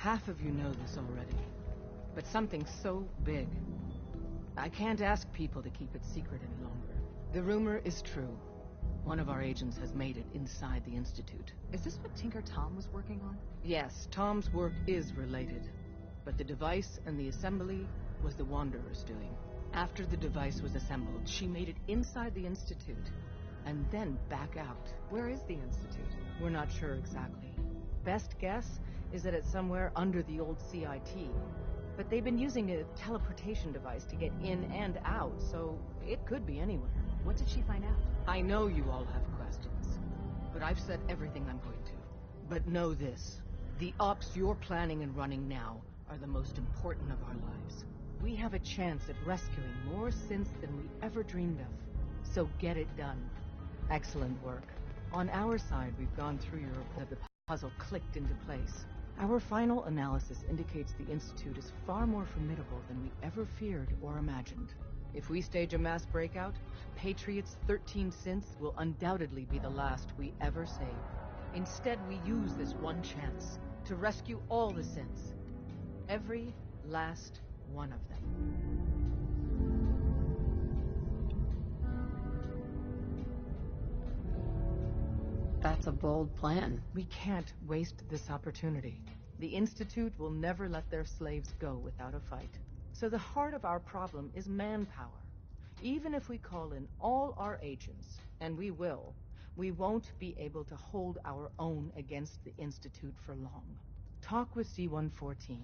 Half of you know this already, but something so big, I can't ask people to keep it secret any longer. The rumor is true. One of our agents has made it inside the Institute. Is this what Tinker Tom was working on? Yes, Tom's work is related, but the device and the assembly was the Wanderer's doing. After the device was assembled, she made it inside the Institute, and then back out. Where is the Institute? We're not sure exactly. Best guess is that it's somewhere under the old CIT. But they've been using a teleportation device to get in and out, so it could be anywhere. What did she find out? I know you all have questions, but I've said everything I'm going to. But know this. The ops you're planning and running now are the most important of our lives. We have a chance at rescuing more synths than we ever dreamed of. So get it done. Excellent work. On our side, we've gone through your report. The puzzle clicked into place. Our final analysis indicates the Institute is far more formidable than we ever feared or imagined. If we stage a mass breakout, Patriot's 13 synths will undoubtedly be the last we ever save. Instead, we use this one chance to rescue all the synths. Every last one of them. That's a bold plan. We can't waste this opportunity. The Institute will never let their slaves go without a fight. So the heart of our problem is manpower. Even if we call in all our agents, and we will, we won't be able to hold our own against the Institute for long. Talk with Z-114.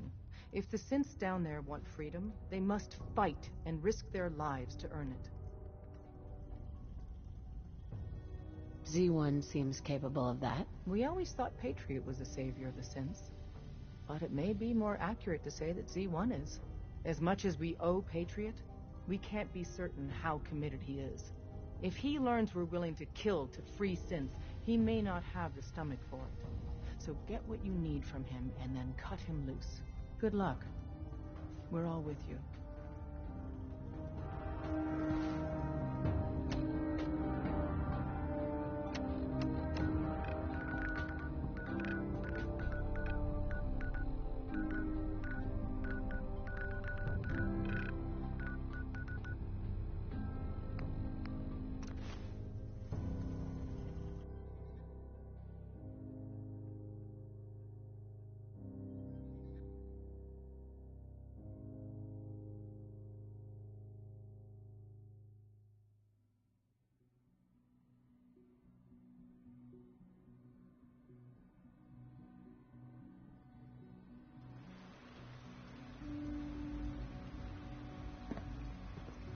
If the synths down there want freedom, they must fight and risk their lives to earn it. Z1 seems capable of that. We always thought Patriot was the savior of the synths. But it may be more accurate to say that Z1 is. As much as we owe Patriot, we can't be certain how committed he is. If he learns we're willing to kill to free synths, he may not have the stomach for it. So get what you need from him and then cut him loose. Good luck. We're all with you.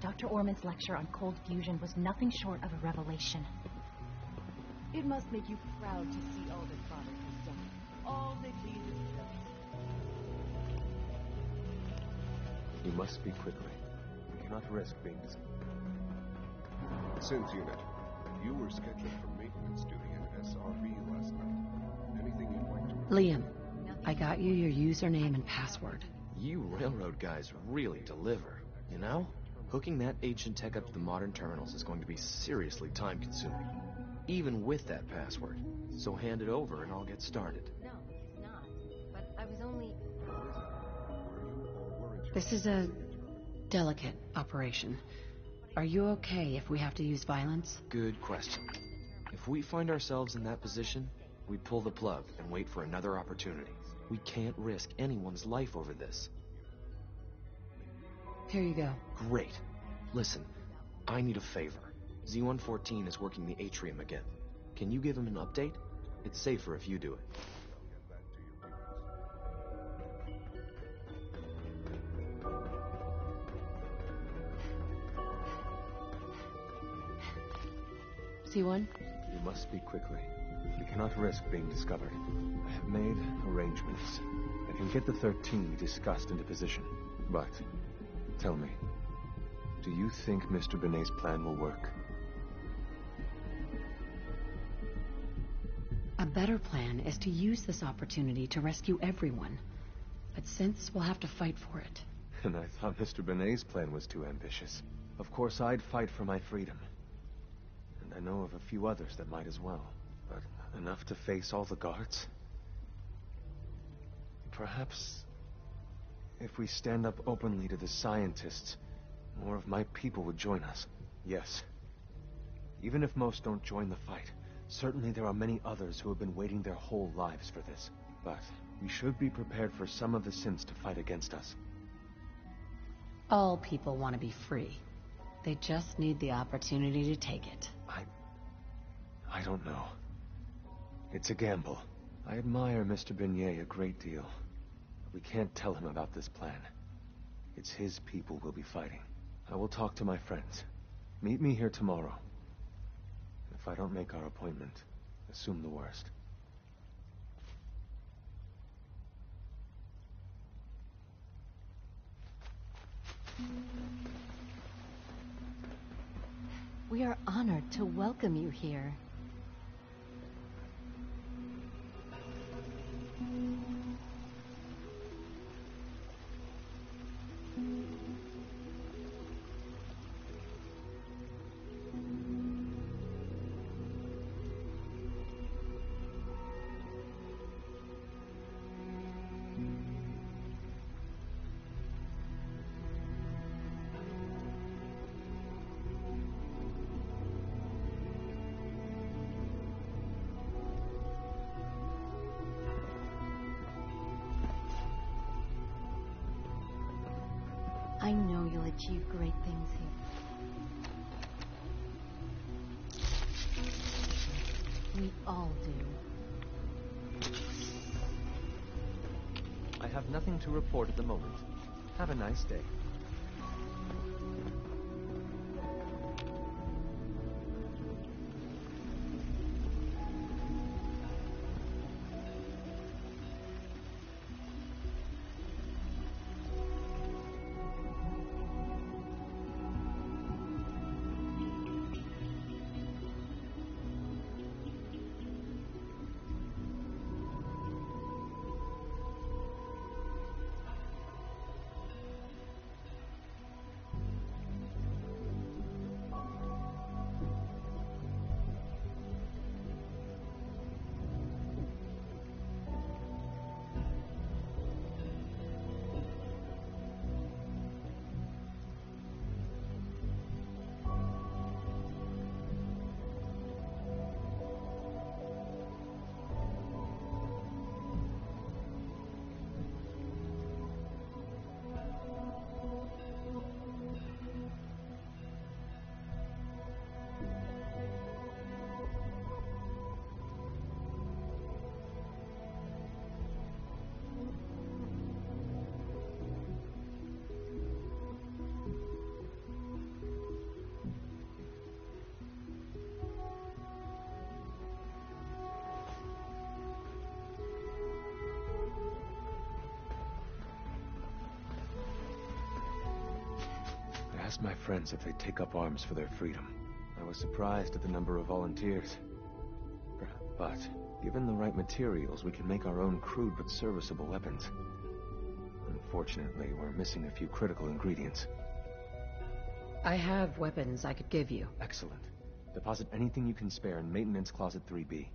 Dr. Orman's lecture on cold fusion was nothing short of a revelation. It must make you proud to see all that Father has done. All that he has built. You must speak quickly. We cannot risk being... Synth unit, you were scheduled for maintenance duty at SRB last night. Anything you'd like to... Liam, I got you your username and password. You railroad guys really deliver, you know? Hooking that ancient tech up to the modern terminals is going to be seriously time-consuming, even with that password. So hand it over and I'll get started. No, it's not. But I was only... This is a delicate operation. Are you okay if we have to use violence? Good question. If we find ourselves in that position, we pull the plug and wait for another opportunity. We can't risk anyone's life over this. Here you go. Great. Listen, I need a favor. Z-114 is working the atrium again. Can you give him an update? It's safer if you do it. Z1? You must speak quickly. We cannot risk being discovered. I have made arrangements. I can get the 13 we discussed into position. But, tell me, do you think Mr. Benet's plan will work? A better plan is to use this opportunity to rescue everyone. But since we'll have to fight for it. And I thought Mr. Benet's plan was too ambitious. Of course, I'd fight for my freedom. And I know of a few others that might as well. But enough to face all the guards? Perhaps... if we stand up openly to the scientists, more of my people would join us. Yes. Even if most don't join the fight, certainly there are many others who have been waiting their whole lives for this. But we should be prepared for some of the synths to fight against us. All people want to be free. They just need the opportunity to take it. I don't know. It's a gamble. I admire Mr. Benet a great deal. We can't tell him about this plan. It's his people we'll be fighting. I will talk to my friends. Meet me here tomorrow. If I don't make our appointment, assume the worst. We are honored to welcome you here. I know you'll achieve great things here. We all do. I have nothing to report at the moment. Have a nice day. I asked my friends if they'd take up arms for their freedom. I was surprised at the number of volunteers. But, given the right materials, we can make our own crude but serviceable weapons. Unfortunately, we're missing a few critical ingredients. I have weapons I could give you. Excellent. Deposit anything you can spare in Maintenance Closet 3B.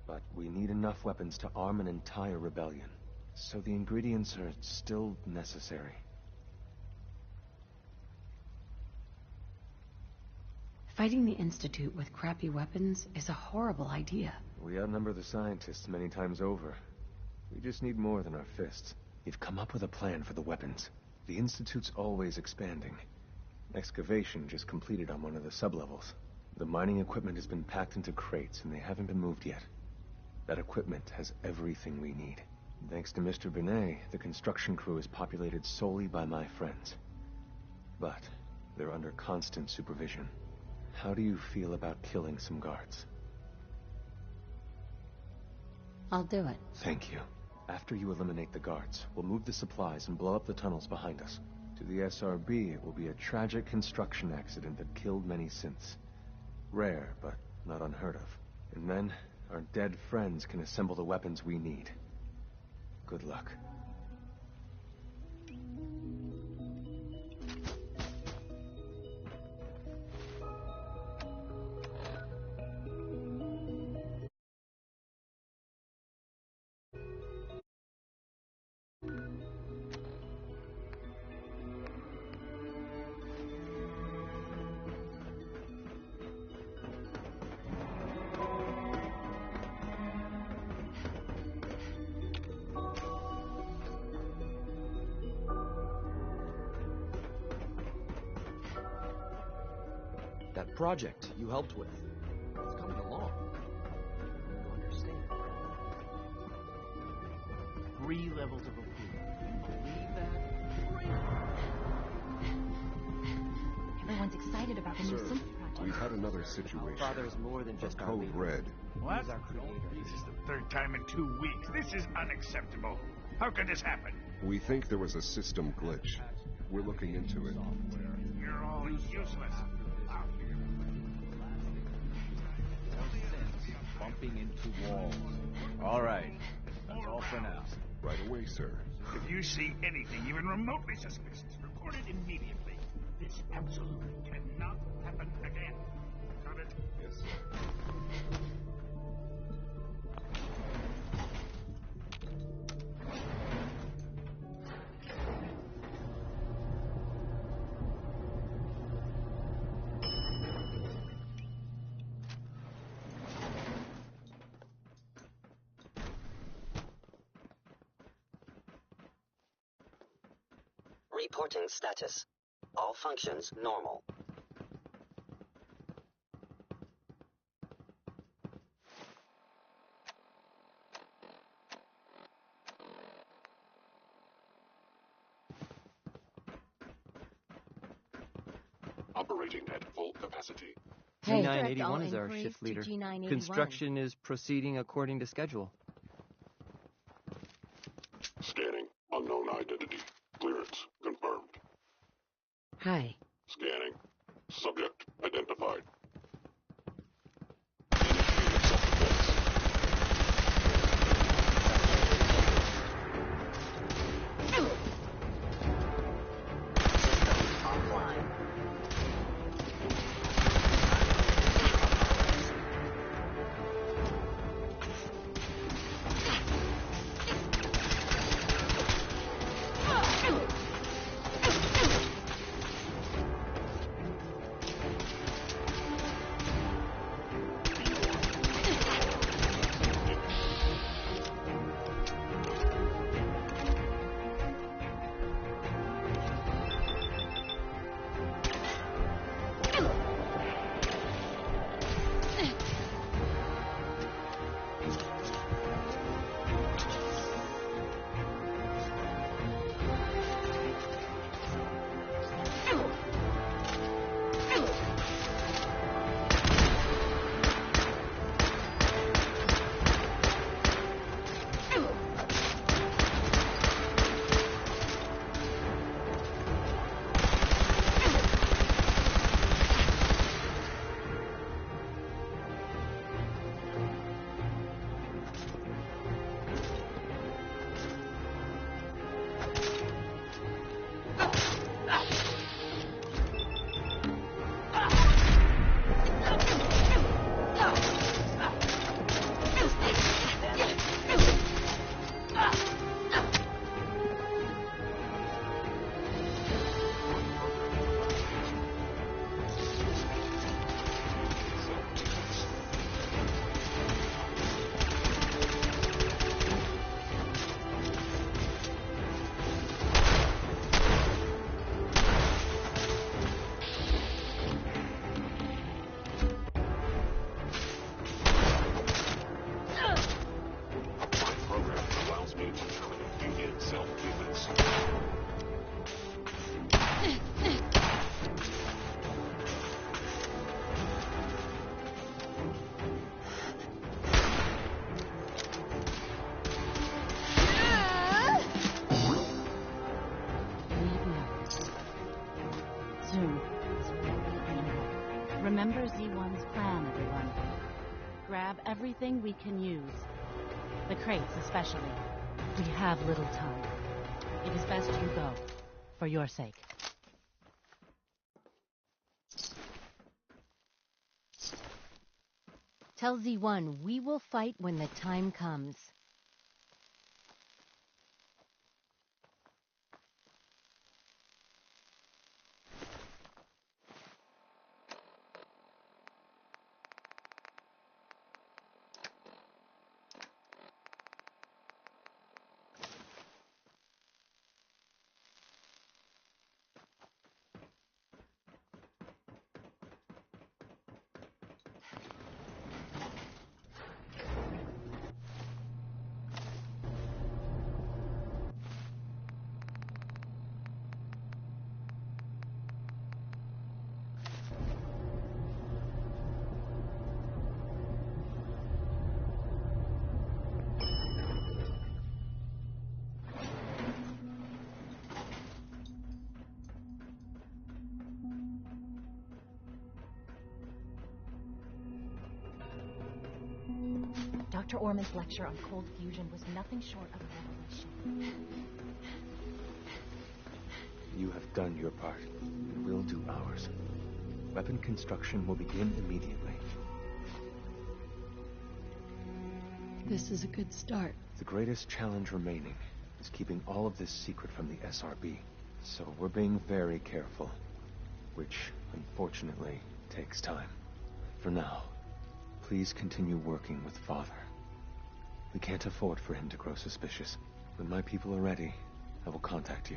But we need enough weapons to arm an entire rebellion. So the ingredients are still necessary. Fighting the Institute with crappy weapons is a horrible idea. We outnumber the scientists many times over. We just need more than our fists. We've come up with a plan for the weapons. The Institute's always expanding. Excavation just completed on one of the sublevels. The mining equipment has been packed into crates and they haven't been moved yet. That equipment has everything we need. Thanks to Mr. Binet, the construction crew is populated solely by my friends. But they're under constant supervision. How do you feel about killing some guards? I'll do it. Thank you. After you eliminate the guards, we'll move the supplies and blow up the tunnels behind us. To the SRB, it will be a tragic construction accident that killed many synths. Rare, but not unheard of. And then, our dead friends can assemble the weapons we need. Good luck. That project you helped with, it's coming along. I don't understand. 3 levels of approval. Can you believe that? Everyone's excited about the new synth project. We've had another situation. Father is more than just our Code leader. Red. What? He's our creator. This is the 3rd time in 2 weeks. This is unacceptable. How could this happen? We think there was a system glitch. We're looking into it. You're all useless. Bumping into walls. All right. That's all for now. Right away, sir. If you see anything even remotely suspicious, report it immediately. This absolutely cannot happen again. Got it? Yes, sir. Reporting status. All functions normal. Operating at full capacity. Hey, G981 is our shift leader. Construction is proceeding according to schedule. Scanning. Unknown identity. Clearance confirmed. Hi. Scanning. Subject identified. Remember Z1's plan, everyone. Grab everything we can use. The crates especially. We have little time. It is best you go, for your sake. Tell Z1 we will fight when the time comes. Dr. Orman's lecture on cold fusion was nothing short of a revelation. You have done your part. We'll do ours. Weapon construction will begin immediately. This is a good start. The greatest challenge remaining is keeping all of this secret from the SRB. So we're being very careful, which, unfortunately, takes time. For now, please continue working with Father. We can't afford for him to grow suspicious. When my people are ready, I will contact you.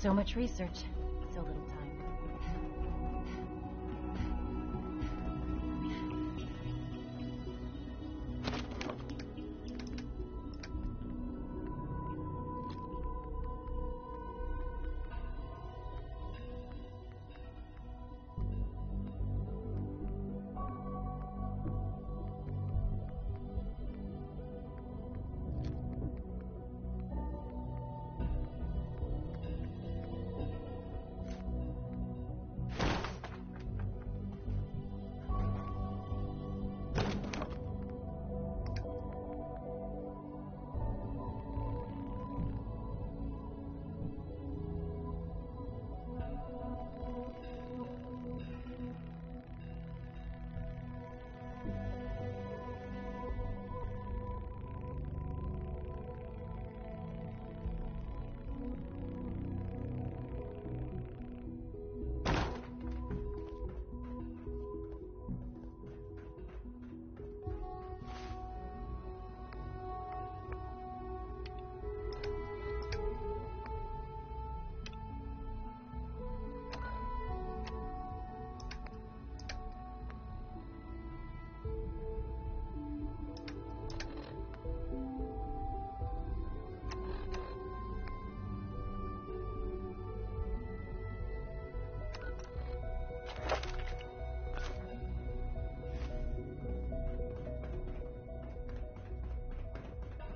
So much research, so little time.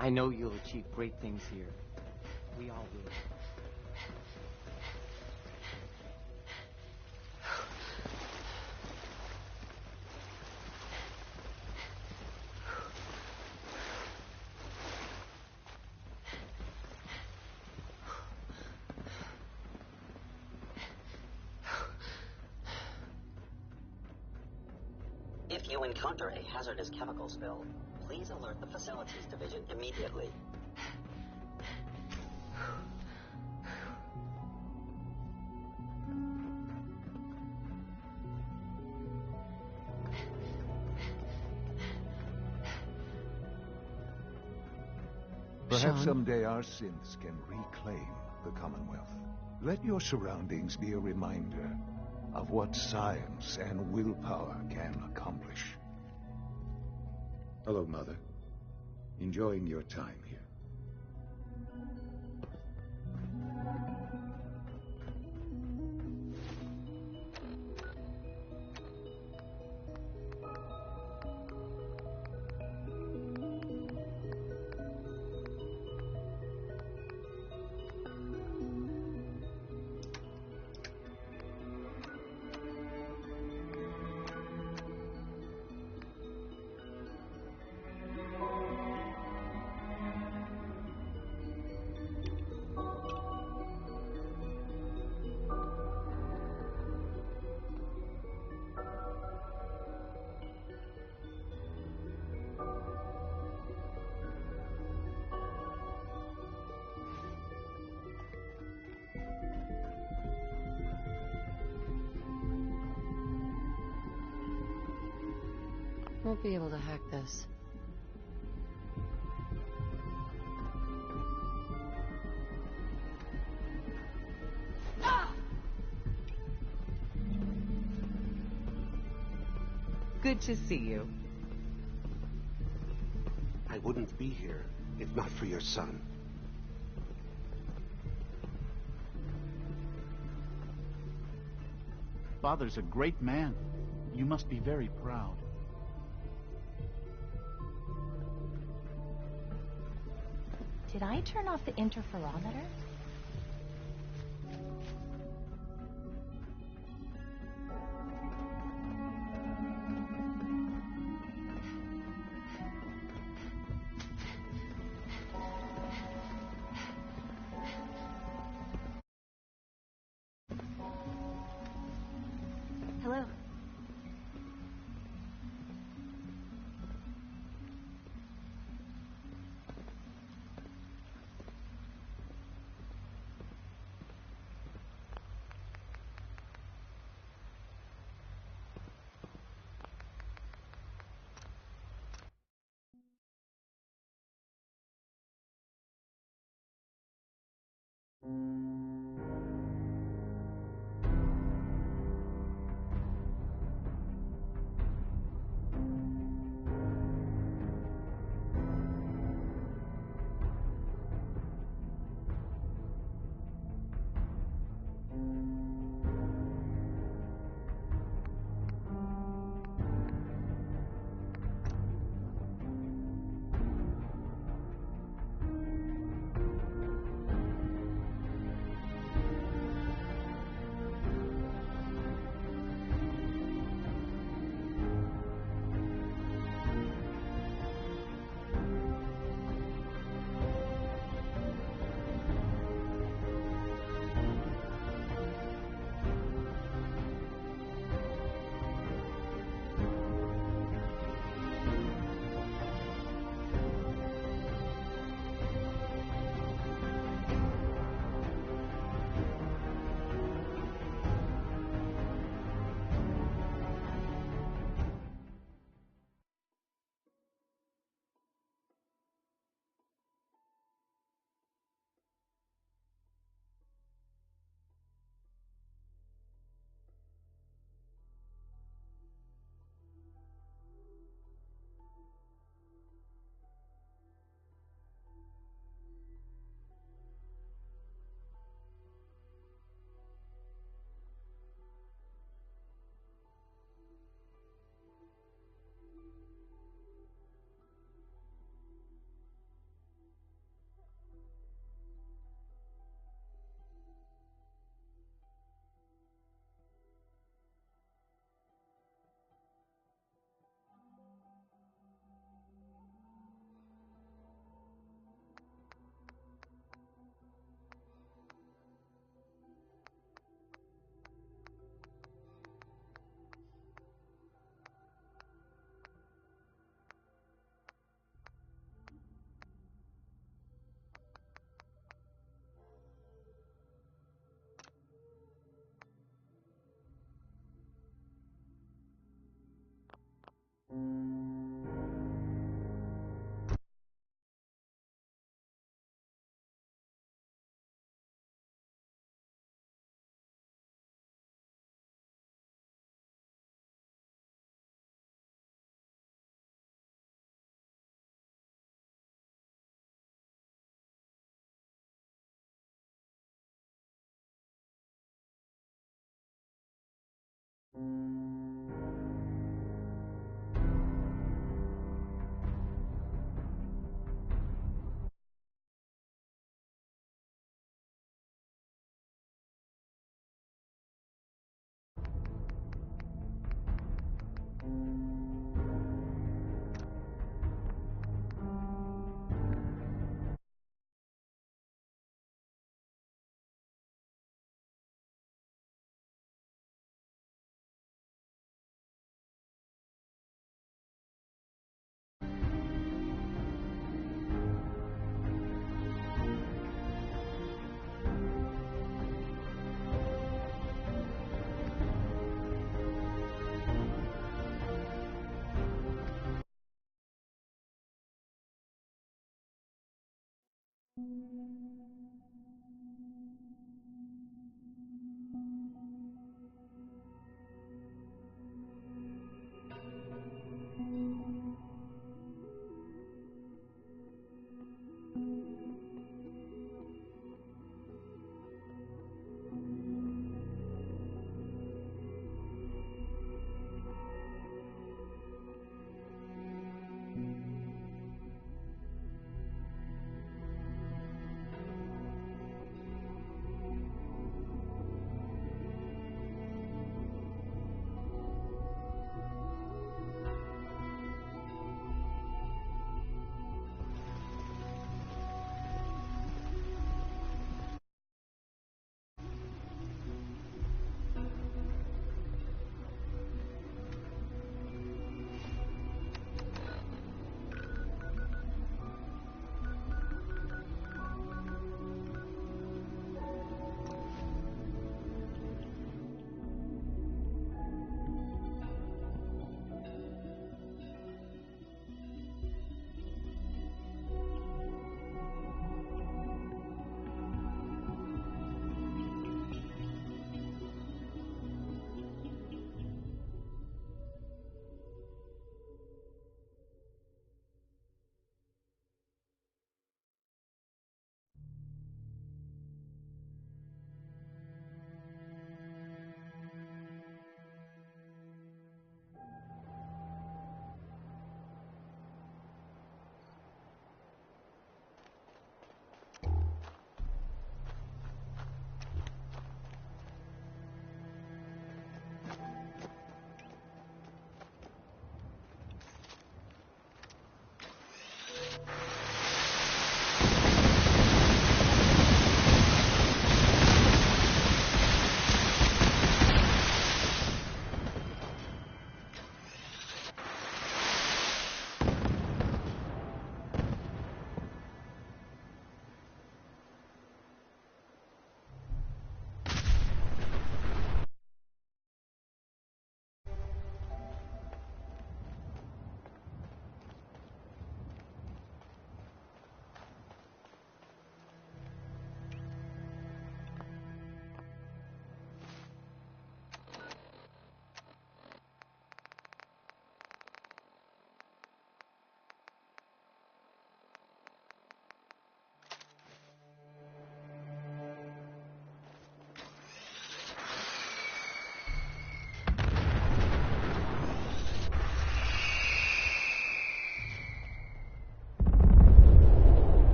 I know you'll achieve great things here. We all will. If you encounter a hazardous chemical spill, please alert the Facilities Division immediately. Perhaps someday our synths can reclaim the Commonwealth. Let your surroundings be a reminder of what science and willpower can accomplish. Hello, Mother. Enjoying your time here. Won't be able to hack this. Good to see you. I wouldn't be here if not for your son. Father's a great man. You must be very proud. Did I turn off the interferometer? Hello.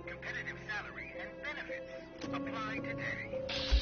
Competitive salary and benefits apply today.